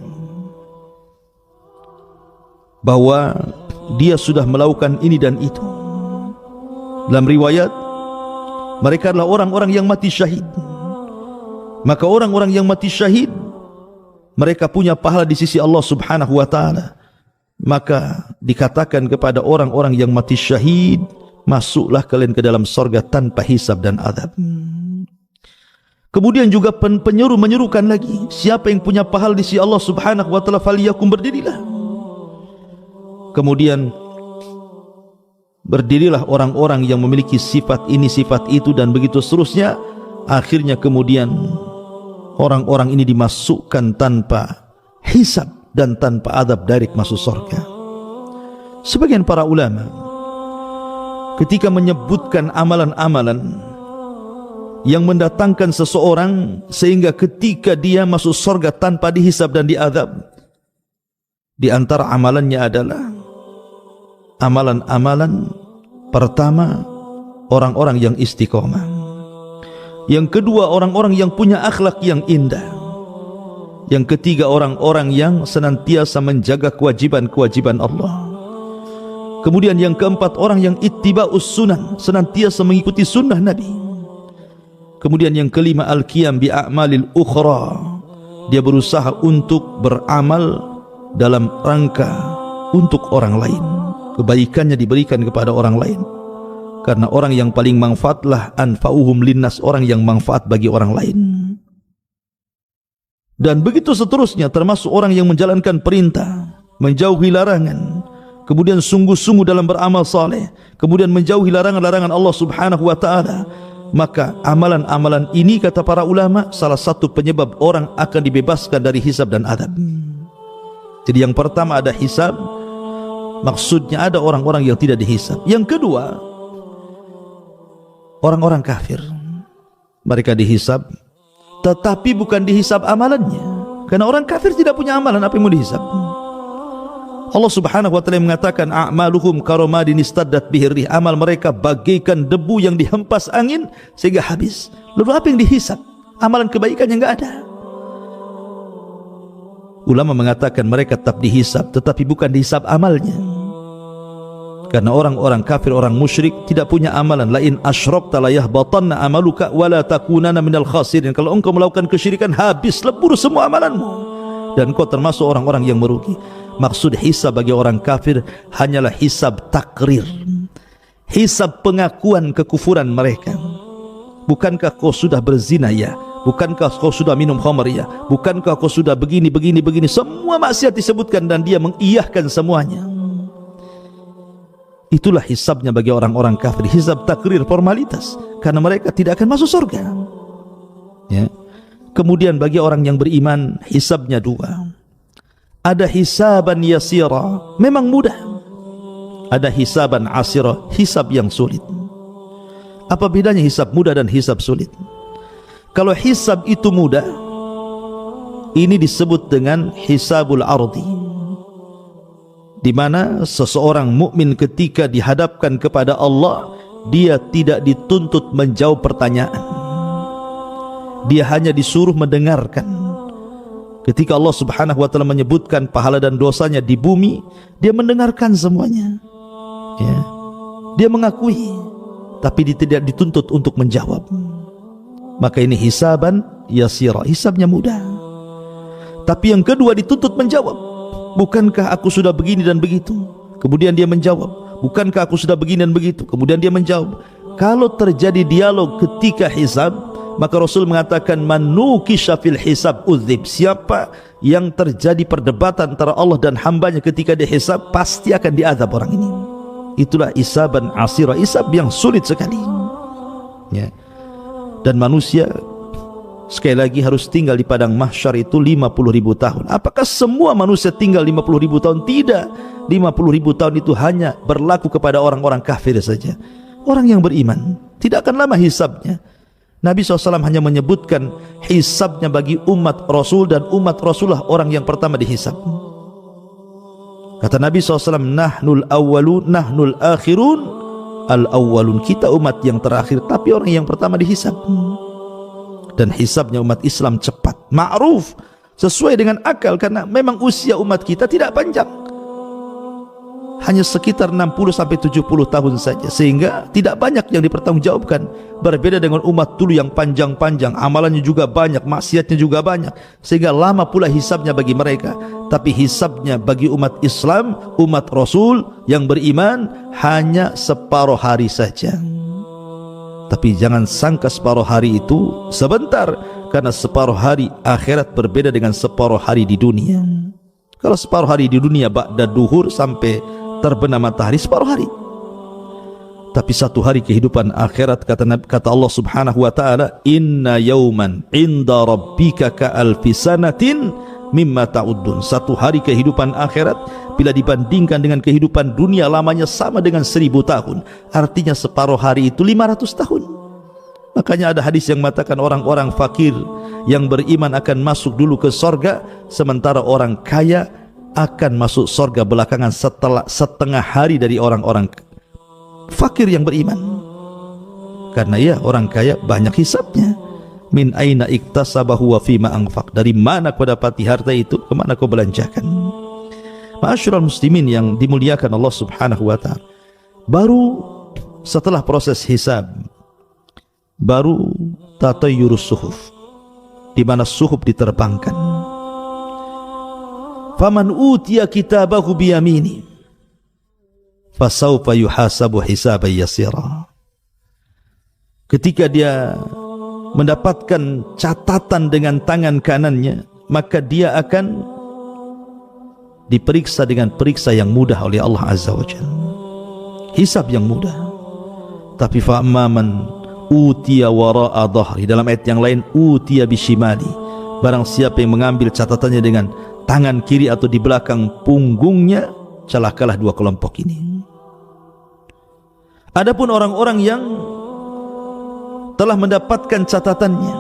bahwa dia sudah melakukan ini dan itu. Dalam riwayat, mereka adalah orang-orang yang mati syahid. Maka orang-orang yang mati syahid, mereka punya pahala di sisi Allah subhanahu wa ta'ala. maka dikatakan kepada orang-orang yang mati syahid, masuklah kalian ke dalam sorga tanpa hisab dan azab. Kemudian juga penyeru menyerukan lagi, siapa yang punya pahala di sisi Allah Subhanahu wa taala, falyakum, berdirilah. Kemudian berdirilah orang-orang yang memiliki sifat ini, sifat itu, dan begitu seterusnya. Akhirnya kemudian orang-orang ini dimasukkan tanpa hisab dan tanpa adab, direct masuk surga. Sebagian para ulama ketika menyebutkan amalan-amalan yang mendatangkan seseorang sehingga ketika dia masuk surga tanpa dihisab dan diadab, di antara amalannya adalah amalan-amalan pertama, orang-orang yang istiqomah. Yang kedua, orang-orang yang punya akhlak yang indah. Yang ketiga, orang-orang yang senantiasa menjaga kewajiban-kewajiban Allah. Kemudian yang keempat, orang yang ittiba'us sunan, senantiasa mengikuti sunnah Nabi. Kemudian yang kelima, al-qiyam bi'a'malil ukhra, dia berusaha untuk beramal dalam rangka untuk orang lain, kebaikannya diberikan kepada orang lain, karena orang yang paling manfaatlah anfa'uhum linnas, orang yang manfaat bagi orang lain. Dan begitu seterusnya, termasuk orang yang menjalankan perintah, menjauhi larangan, kemudian sungguh-sungguh dalam beramal saleh, kemudian menjauhi larangan-larangan Allah Subhanahu wa taala. Maka amalan-amalan ini, kata para ulama, salah satu penyebab orang akan dibebaskan dari hisab dan adab. Jadi yang pertama ada hisab, maksudnya ada orang-orang yang tidak dihisab. Yang kedua, orang-orang kafir, mereka dihisab, tetapi bukan dihisab amalannya, karena orang kafir tidak punya amalan, apa yang mau dihisab? Allah Subhanahu wa taala mengatakan, a'maluhum karamadin istaddat bihir rih, amal mereka bagaikan debu yang dihempas angin sehingga habis. Lalu apa yang dihisab? Amalan kebaikan yang enggak ada. Ulama mengatakan mereka tetap dihisab, tetapi bukan dihisab amalnya, karena orang-orang kafir, orang musyrik tidak punya amalan. Lain asyrakta la yahbatanna amaluka wa la takunanna minal khasirin, kalau engkau melakukan kesyirikan, habis, lebur semua amalanmu dan kau termasuk orang-orang yang merugi. Maksud hisab bagi orang kafir hanyalah hisab takrir, hisab pengakuan kekufuran mereka. Bukankah kau sudah berzina ya? Bukankah kau sudah minum khamar ya? Bukankah kau sudah begini, semua maksiat disebutkan dan dia mengiyahkan semuanya. Itulah hisabnya bagi orang-orang kafir, hisab takrir, formalitas, karena mereka tidak akan masuk surga. Ya. Kemudian bagi orang yang beriman, hisabnya dua. Ada hisaban yasira, memang mudah. Ada hisaban asira, hisab yang sulit. Apa bedanya hisab mudah dan hisab sulit? Kalau hisab itu mudah, ini disebut dengan hisabul ardi, di mana seseorang mukmin ketika dihadapkan kepada Allah, dia tidak dituntut menjawab pertanyaan, dia hanya disuruh mendengarkan. Ketika Allah Subhanahu wa taala menyebutkan pahala dan dosanya di bumi, dia mendengarkan semuanya, ya. Dia mengakui, tapi dia tidak dituntut untuk menjawab. Maka ini hisaban yasira, hisabnya mudah. Tapi yang kedua dituntut menjawab. Bukankah aku sudah begini dan begitu? Kemudian dia menjawab. Bukankah aku sudah begini dan begitu? Kemudian dia menjawab. Kalau terjadi dialog ketika hisab, maka Rasul mengatakan, man nukisha fil hisab udzib, siapa yang terjadi perdebatan antara Allah dan hambanya ketika dihisab, pasti akan diazab orang ini. Itulah hisaban asira, hisab yang sulit sekali, ya. Dan manusia sekali lagi harus tinggal di padang mahsyar itu 50.000 tahun. Apakah semua manusia tinggal 50.000 tahun? Tidak. 50.000 tahun itu hanya berlaku kepada orang-orang kafir saja. Orang yang beriman tidak akan lama hisabnya. Nabi SAW hanya menyebutkan hisabnya bagi umat Rasul, dan umat Rasulullah orang yang pertama dihisab. Kata Nabi SAW, nahnul awwalun, nahnul akhirun, al-awwalun, kita umat yang terakhir, tapi orang yang pertama dihisab. Dan hisabnya umat Islam cepat, ma'ruf, sesuai dengan akal, karena memang usia umat kita tidak panjang. hanya sekitar 60-70 tahun saja, sehingga tidak banyak yang dipertanggungjawabkan. Berbeda dengan umat dulu yang panjang-panjang, amalannya juga banyak, maksiatnya juga banyak, sehingga lama pula hisabnya bagi mereka. Tapi hisabnya bagi umat Islam, umat Rasul yang beriman, hanya separuh hari saja. Tapi jangan sangka separuh hari itu sebentar, karena separuh hari akhirat berbeda dengan separuh hari di dunia. Kalau separuh hari di dunia ba'da duhur sampai terbenam matahari separuh hari. Tapi satu hari kehidupan akhirat, kata Allah Subhanahu wa taala, inna yauman inda rabbika ka alfi sanatin mimma ta'uddun. Satu hari kehidupan akhirat bila dibandingkan dengan kehidupan dunia lamanya sama dengan 1000 tahun. Artinya separuh hari itu 500 tahun. Makanya ada hadis yang mengatakan orang-orang fakir yang beriman akan masuk dulu ke sorga, sementara orang kaya akan masuk sorga belakangan setelah setengah hari dari orang-orang fakir yang beriman. Karena ya, orang kaya banyak hisabnya. Min aina iktasabahu wa fima anfaq. Dari mana kau dapati harta itu, kemana kau belanjakan? Ma'asyiral muslimin yang dimuliakan Allah Subhanahu wa ta'ala, baru setelah proses hisab, baru tatayyurus suhuf, di mana suhuf diterbangkan. Faman utiya kitabahu biyamini fasawfa yuhasabu hisaban yasira. Ketika dia mendapatkan catatan dengan tangan kanannya, maka dia akan diperiksa dengan periksa yang mudah oleh Allah Azza wa Jalla, hisab yang mudah. Tapi fa'amman utiya wara'a dhahri, dalam ayat yang lain utiya bishimali, barang siapa yang mengambil catatannya dengan tangan kiri atau di belakang punggungnya, celakalah dua kelompok ini. Adapun orang-orang yang telah mendapatkan catatannya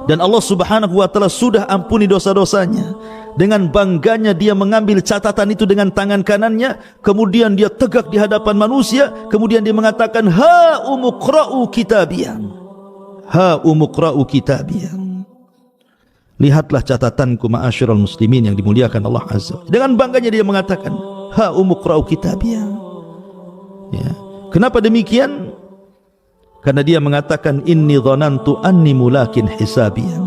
dan Allah Subhanahu wa ta'ala sudah ampuni dosa-dosanya, dengan bangganya dia mengambil catatan itu dengan tangan kanannya, kemudian dia tegak di hadapan manusia, kemudian dia mengatakan, ha umuqra'u kitabiyah, ha umuqra'u kitabiyah, lihatlah catatanku ma'asyiral muslimin yang dimuliakan Allah Azza. Dengan bangganya dia mengatakan, ha umuqra'u kitabiyah. Ya. Kenapa demikian? Karena dia mengatakan, inni dhanantu anni mulakin hisabiyah.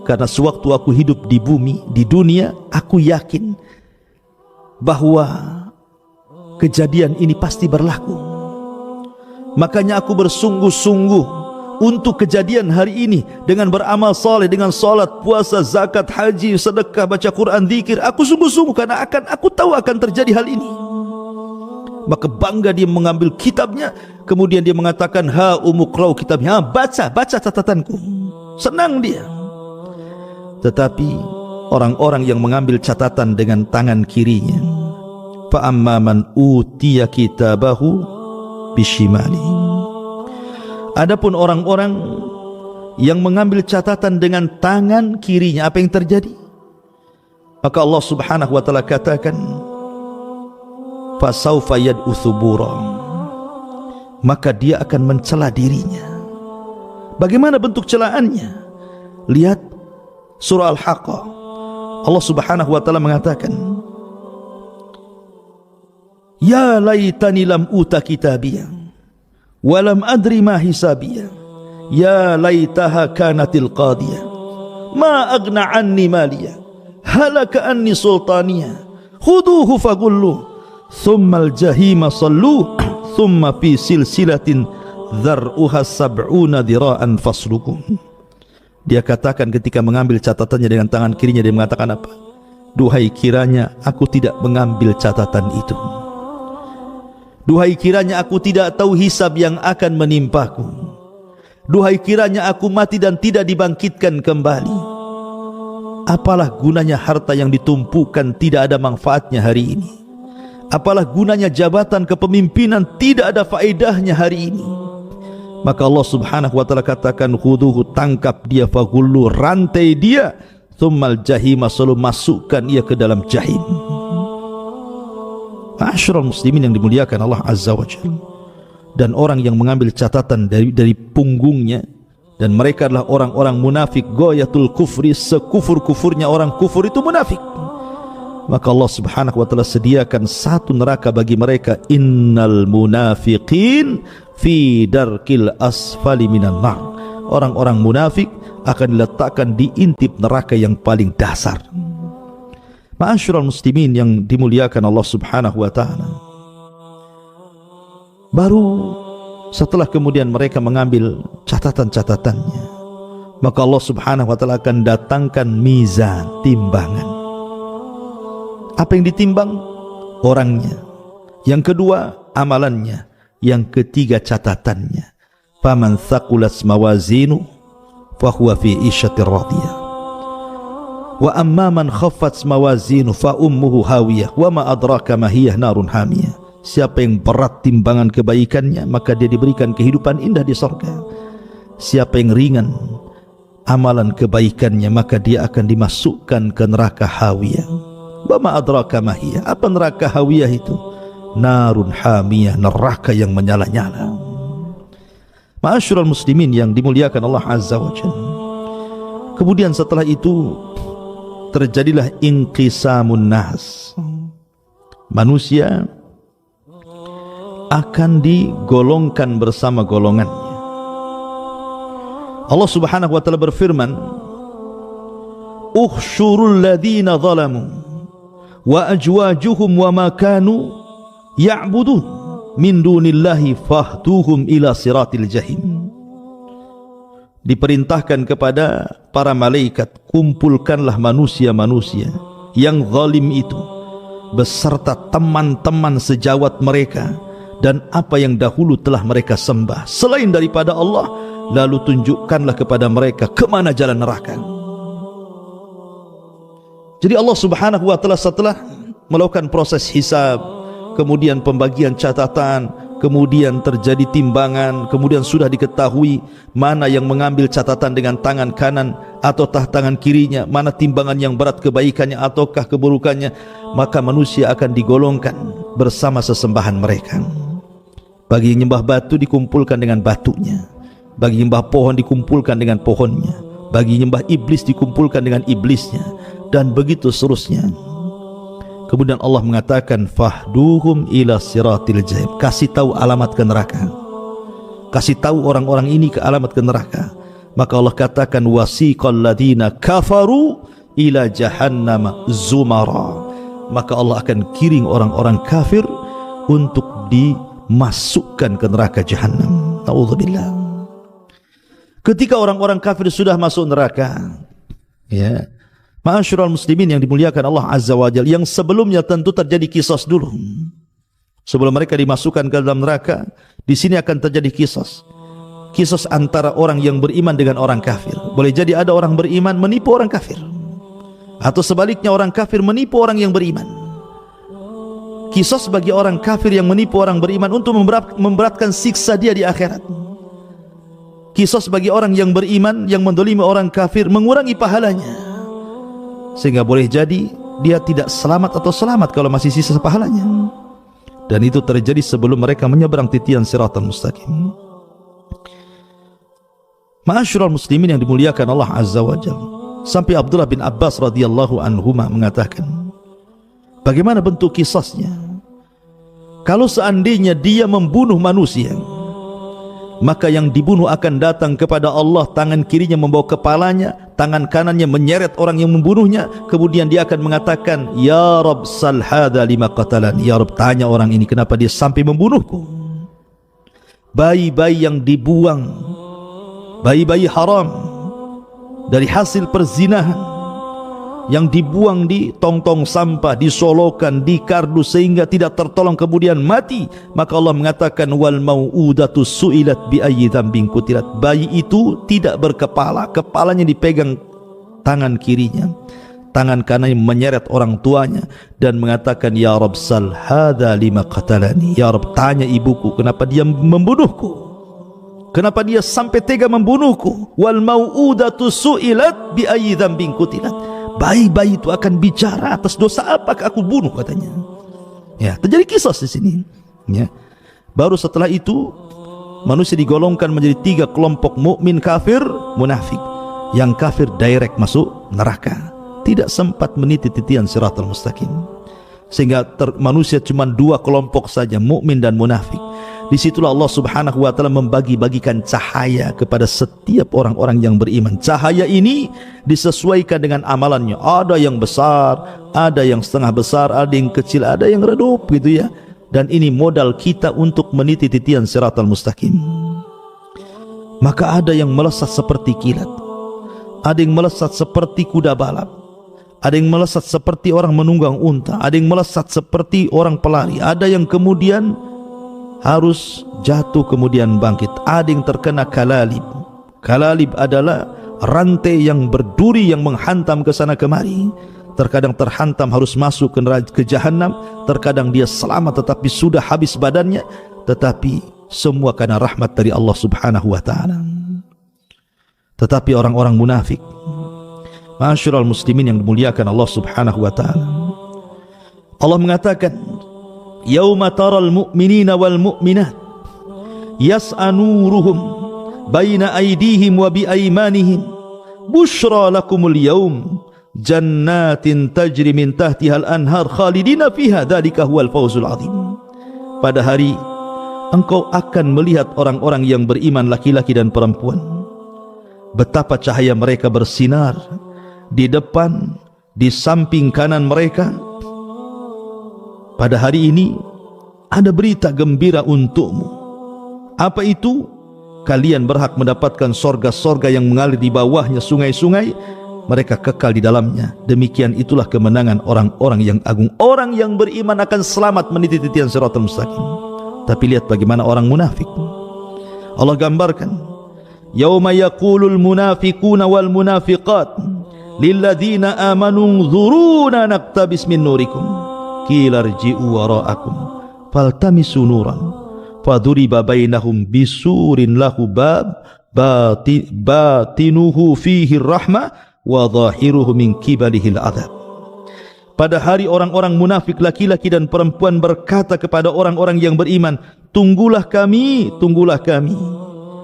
Karena sewaktu aku hidup di bumi, di dunia, aku yakin bahwa kejadian ini pasti berlaku. Makanya aku bersungguh-sungguh untuk kejadian hari ini dengan beramal saleh, dengan salat, puasa, zakat, haji, sedekah, baca Quran, zikir. Aku sungguh-sungguh karena aku tahu akan terjadi hal ini. Maka bangga dia mengambil kitabnya, kemudian dia mengatakan, ha umuqra'u kitabnya, baca catatanku. Senang dia. Tetapi orang-orang yang mengambil catatan dengan tangan kirinya, fa amma man utiya kitabahu bishimali. Adapun orang-orang yang mengambil catatan dengan tangan kirinya, apa yang terjadi? Maka Allah Subhanahu wa ta'ala katakan, fasawfa yad'u thubura, maka dia akan mencela dirinya. Bagaimana bentuk celaannya? Lihat surah Al-Haqqah. Allah Subhanahu wa ta'ala mengatakan, ya laitani lam uta kitabiyah wa lam adri ma hisabiyah, ya laitaha kanatil qadiyah ma aghna anni maliyah halaka anni sultaniyah khuduhu fagulluh thummal jahima salluh thumma fi silsilatin dhar'uha sab'una dhira'an faslukum. Dia katakan ketika mengambil catatannya dengan tangan kirinya, dia mengatakan apa? Duhai kiranya aku tidak mengambil catatan itu. Duhai kiranya aku tidak tahu hisab yang akan menimpaku. Duhai kiranya aku mati dan tidak dibangkitkan kembali. Apalah gunanya harta yang ditumpukan, tidak ada manfaatnya hari ini. Apalah gunanya jabatan kepemimpinan, tidak ada faedahnya hari ini. Maka Allah Subhanahu wa ta'ala katakan, khuduhu, tangkap dia, fagullu, rantai dia, thummal jahima, selalu masukkan ia ke dalam jahim. Ma'asyiral muslimin yang dimuliakan Allah Azza wa Jalla. Dan orang yang mengambil catatan dari punggungnya, dan mereka adalah orang-orang munafik, ghayatul kufri, sekufur-kufurnya orang kufur itu munafik. maka Allah Subhanahu wa taala sediakan satu neraka bagi mereka, innal munafiqin fi darkil asfali minan nar. Orang-orang munafik akan diletakkan di intip neraka yang paling dasar. Ma'asyiral muslimin yang dimuliakan Allah Subhanahu wa taala, baru setelah kemudian mereka mengambil catatan-catatannya, maka Allah Subhanahu wa taala akan datangkan mizan, timbangan. Apa yang ditimbang? Orangnya. Yang kedua, amalannya. Yang ketiga, catatannya. Faman thaqulat mawazinu fahuwa fi isyatir radiyah. Wa amma man khaffat mawazinu fa ummuhu hawiyah wa ma adraka ma hiya narun hamiyah. Siapa yang berat timbangan kebaikannya, maka dia diberikan kehidupan indah di surga. Siapa yang ringan amalan kebaikannya, maka dia akan dimasukkan ke neraka hawiyah. Wa ma adraka ma hiya. Apa neraka hawiyah itu? Narun hamiyah, neraka yang menyala-nyala. Ma'asyiral muslimin yang dimuliakan Allah Azza wa Jalla. Kemudian setelah itu terjadilah inqisamun nas. Manusia akan digolongkan bersama golongannya. Allah Subhanahu wa taala berfirman, "Ukhsyurul ladzina zalamu wa ajwajuhum wa ma kanu ya'budun min dunillahi fahduhum ila siratil jahim." Diperintahkan kepada para malaikat, kumpulkanlah manusia-manusia yang zalim itu beserta teman-teman sejawat mereka dan apa yang dahulu telah mereka sembah selain daripada Allah, lalu tunjukkanlah kepada mereka kemana jalan neraka. Jadi Allah Subhanahu wa taala setelah melakukan proses hisab, kemudian pembagian catatan, kemudian terjadi timbangan, kemudian sudah diketahui mana yang mengambil catatan dengan tangan kanan ataukah tangan kirinya, mana timbangan yang berat kebaikannya ataukah keburukannya, maka manusia akan digolongkan bersama sesembahan mereka. Bagi yang nyembah batu dikumpulkan dengan batunya, bagi nyembah pohon dikumpulkan dengan pohonnya, bagi nyembah iblis dikumpulkan dengan iblisnya, dan begitu seterusnya. Kemudian Allah mengatakan fahduhum ila siratil jahim. Kasih tahu alamat ke neraka. Kasih tahu orang-orang ini ke alamat ke neraka. Maka Allah katakan wasiqal ladina kafaru ila jahannam zumara. Maka Allah akan kiring orang-orang kafir untuk dimasukkan ke neraka jahannam. Ta'udzubillah. Ketika orang-orang kafir sudah masuk neraka, ya, ma'asyiral muslimin yang dimuliakan Allah Azza wa Jalla, yang sebelumnya tentu terjadi qisas dulu. Sebelum mereka dimasukkan ke dalam neraka, di sini akan terjadi qisas. Qisas antara orang yang beriman dengan orang kafir. Boleh jadi ada orang beriman menipu orang kafir, atau sebaliknya orang kafir menipu orang yang beriman. Qisas bagi orang kafir yang menipu orang beriman untuk memberatkan siksa dia di akhirat. Qisas bagi orang yang beriman yang mendolimi orang kafir mengurangi pahalanya, sehingga boleh jadi dia tidak selamat atau selamat kalau masih sisa pahalanya. Dan itu terjadi sebelum mereka menyeberang titian siratal mustaqim. Ma'asyiral muslimin yang dimuliakan Allah Azza wa Jalla, sampai Abdullah bin Abbas radhiyallahu anhuma mengatakan, bagaimana bentuk kisahnya? Kalau seandainya dia membunuh manusia, maka yang dibunuh akan datang kepada Allah, tangan kirinya membawa kepalanya, tangan kanannya menyeret orang yang membunuhnya, kemudian dia akan mengatakan, ya Rabb sal hadha lima qatalan. Ya Rabb, tanya orang ini kenapa dia sampai membunuhku. Bayi-bayi yang dibuang, bayi-bayi haram dari hasil perzinahan, yang dibuang di tong-tong sampah, disolokan, di kardus sehingga tidak tertolong kemudian mati, maka Allah mengatakan wal mau'udatu su'ilat bi ayyi dzambin qutilat. Bayi itu tidak berkepala, kepalanya dipegang tangan kirinya, tangan kanannya menyeret orang tuanya dan mengatakan ya Rabb sal hadza lima qatalani. Ya Rabb, tanya ibuku kenapa dia membunuhku, kenapa dia sampai tega membunuhku. Wal mau'udatu su'ilat bi ayyi dzambin qutilat. Bayi-bayi itu akan bicara atas dosa apakah aku bunuh, katanya. Ya, terjadi kisah di sini. Ya. Baru setelah itu manusia digolongkan menjadi 3 kelompok: mukmin, kafir, munafik. Yang kafir direct masuk neraka, tidak sempat meniti titian siratal mustaqim. Sehingga manusia cuma dua kelompok saja, mukmin dan munafik. Disitulah Allah Subhanahu wa ta'ala membagi-bagikan cahaya kepada setiap orang-orang yang beriman. Cahaya ini disesuaikan dengan amalannya. Ada yang besar, ada yang setengah besar, ada yang kecil, ada yang redup gitu ya. Dan ini modal kita untuk meniti titian siratal mustaqim. Maka ada yang melesat seperti kilat, ada yang melesat seperti kuda balap, ada yang melesat seperti orang menunggang unta, ada yang melesat seperti orang pelari, ada yang kemudian harus jatuh kemudian bangkit, ada yang terkena kalalib. Kalalib adalah rantai yang berduri yang menghantam ke sana kemari. Terkadang terhantam harus masuk ke jahanam, terkadang dia selamat tetapi sudah habis badannya, tetapi semua karena rahmat dari Allah Subhanahu wa ta'ala. Tetapi orang-orang munafik, ma'asyiral muslimin yang dimuliakan Allah Subhanahu wa ta'ala, Allah mengatakan, yauma taral mu'minina wal mu'minat yas'a nuruhum baina aydihim wa bi aymanihim bushra lakumul yaum jannatin tajri min tahtihal anhar khalidina fiha dzalika huwal fawzul azim. Pada hari engkau akan melihat orang-orang yang beriman laki-laki dan perempuan, betapa cahaya mereka bersinar di depan, di samping kanan mereka. Pada hari ini ada berita gembira untukmu. Apa itu? Kalian berhak mendapatkan sorga-sorga yang mengalir di bawahnya sungai-sungai, mereka kekal di dalamnya. Demikian itulah kemenangan orang-orang yang agung. Orang yang beriman akan selamat meniti titian siratal mustaqim. Tapi lihat bagaimana orang munafik. Allah gambarkan, yauma yaqulul munafiquna wal munafiqat lilladzina amanu dzuruna naqtabis min nurikum qila irji'u wara'akum faltamisu nuran faduriba bainahum bisurin lahu bab batinuhu fihi rahmah wa zahiruhu min kibalihil adab. Pada hari orang-orang munafik laki-laki dan perempuan berkata kepada orang-orang yang beriman, tunggulah kami,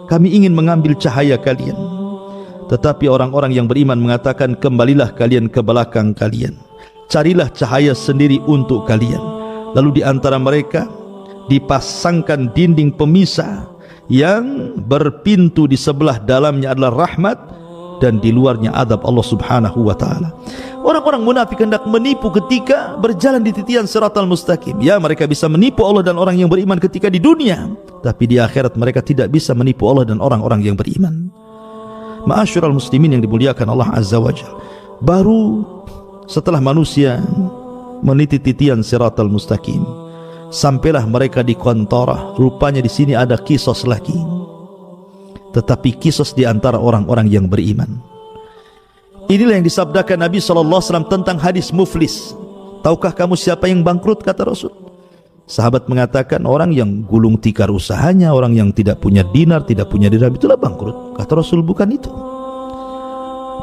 kami ingin mengambil cahaya kalian. Tetapi orang-orang yang beriman mengatakan, kembalilah kalian ke belakang kalian, carilah cahaya sendiri untuk kalian. Lalu di antara mereka dipasangkan dinding pemisah yang berpintu, di sebelah dalamnya adalah rahmat dan di luarnya azab Allah Subhanahu wa ta'ala. Orang-orang munafik hendak menipu ketika berjalan di titian siratal mustaqim. Ya, mereka bisa menipu Allah dan orang yang beriman ketika di dunia, tapi di akhirat mereka tidak bisa menipu Allah dan orang-orang yang beriman. Ma'asyiral muslimin yang dimuliakan Allah Azza wa Jalla, baru setelah manusia meniti titian siratal mustaqim, sampailah mereka di qantarah. Rupanya di sini ada kisos lagi, tetapi kisos di antara orang-orang yang beriman. Inilah yang disabdakan Nabi SAW tentang hadis muflis. Tahukah kamu siapa yang bangkrut, kata Rasul? Sahabat mengatakan, orang yang gulung tikar usahanya, orang yang tidak punya dinar, tidak punya dirham, itulah bangkrut. Kata Rasul, bukan itu.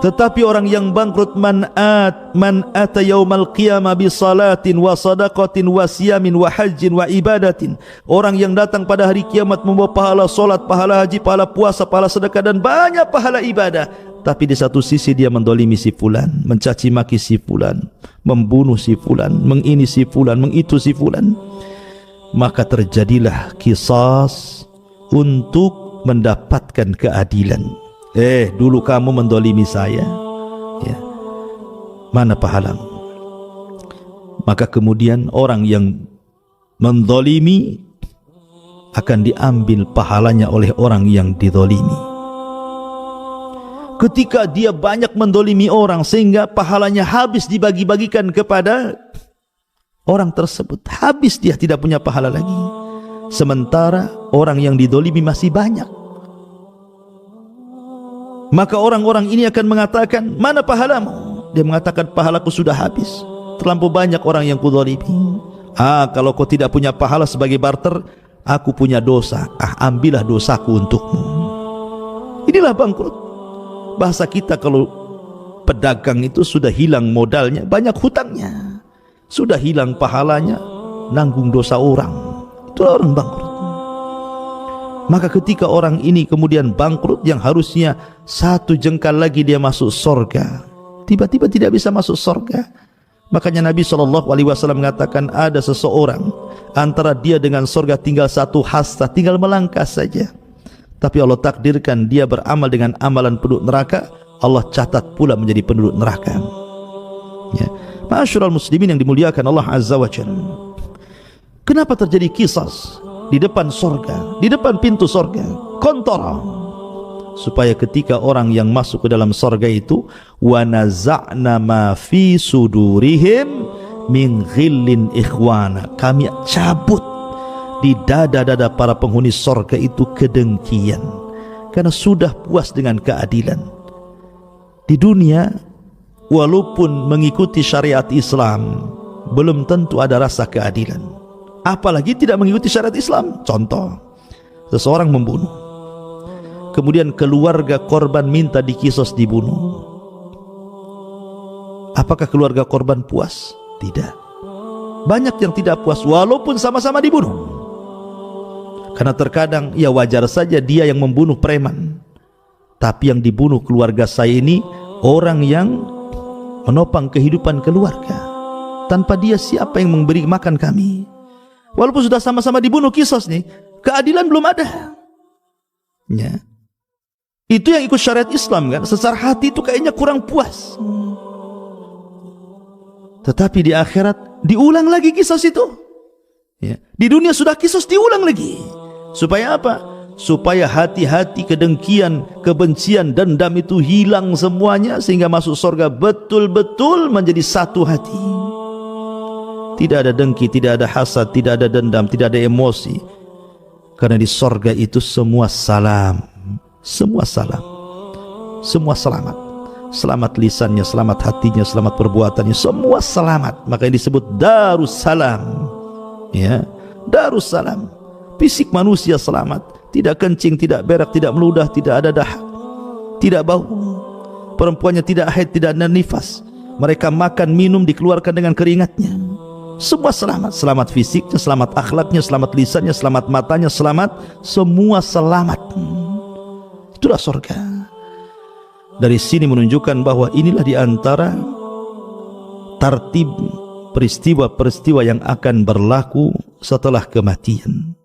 Tetapi orang yang bangkrut, man ata yaumal qiyamah bi salatin wa sadaqatin wa siyamin wa hajjin wa ibadatin. Orang yang datang pada hari kiamat membawa pahala solat, pahala haji, pahala puasa, pahala sedekah dan banyak pahala ibadah. Tapi di satu sisi dia mendolimi si fulan, mencaci maki si fulan, membunuh si fulan, mengini si fulan, mengitu si fulan. Maka terjadilah kisas untuk mendapatkan keadilan. Dulu kamu mendolimi saya, ya, mana pahalamu? Maka kemudian orang yang mendolimi akan diambil pahalanya oleh orang yang didolimi. Ketika dia banyak mendolimi orang sehingga pahalanya habis dibagi-bagikan kepada orang tersebut, habis, dia tidak punya pahala lagi. Sementara orang yang didolimi masih banyak. Maka orang-orang ini akan mengatakan, mana pahalamu? Dia mengatakan, pahalaku sudah habis, terlampau banyak orang yang kudolimi. Kalau kau tidak punya pahala sebagai barter, aku punya dosa, ambillah dosaku untukmu. Inilah bangkrut. Bahasa kita kalau pedagang itu sudah hilang modalnya, banyak hutangnya, sudah hilang pahalanya, nanggung dosa orang, itulah orang bangkrut. Maka ketika orang ini kemudian bangkrut, yang harusnya satu jengkal lagi dia masuk sorga, tiba-tiba tidak bisa masuk surga. Makanya Nabi SAW mengatakan ada seseorang antara dia dengan surga tinggal satu hasta, tinggal melangkah saja. Tapi Allah takdirkan dia beramal dengan amalan penduduk neraka, Allah catat pula menjadi penduduk neraka. Ya. Ma'asyiral muslimin yang dimuliakan Allah Azza wa Jalla. Kenapa terjadi qisas di depan surga, di depan pintu surga, kontara, supaya ketika orang yang masuk ke dalam surga itu, wa naza'na ma fi sudurihim min ghillin ikhwana, kami cabut di dada-dada para penghuni surga itu kedengkian, karena sudah puas dengan keadilan. Di dunia walaupun mengikuti syariat Islam, belum tentu ada rasa keadilan. Apalagi tidak mengikuti syariat Islam. Contoh, seseorang membunuh, kemudian keluarga korban minta dikisos dibunuh. Apakah keluarga korban puas? Tidak. Banyak yang tidak puas walaupun sama-sama dibunuh. Karena terkadang ya wajar saja dia yang membunuh preman, tapi yang dibunuh keluarga saya ini orang yang menopang kehidupan keluarga. Tanpa dia siapa yang memberi makan kami? Walaupun sudah sama-sama dibunuh kisos nih, keadilan belum ada. Ya. Itu yang ikut syariat Islam kan, secara hati itu kayaknya kurang puas. Tetapi di akhirat diulang lagi kisos itu. Ya. Di dunia sudah kisos diulang lagi. Supaya apa? Supaya hati-hati kedengkian, kebencian, dendam itu hilang semuanya, sehingga masuk surga betul-betul menjadi satu hati. Tidak ada dengki, tidak ada hasad, tidak ada dendam, tidak ada emosi. Karena di surga itu semua salam, semua salam, semua selamat. Selamat lisannya, selamat hatinya, selamat perbuatannya, semua selamat. Makanya disebut Darussalam. Ya, Darussalam. Fisik manusia selamat, tidak kencing, tidak berak, tidak meludah, tidak ada dahak, tidak bau. Perempuannya tidak haid, tidak ada nifas. Mereka makan, minum, dikeluarkan dengan keringatnya. Semua selamat, selamat fisiknya, selamat akhlaknya, selamat lisannya, selamat matanya, selamat, semua selamat. Itulah surga. Dari sini menunjukkan bahwa inilah di antara tartib peristiwa-peristiwa yang akan berlaku setelah kematian.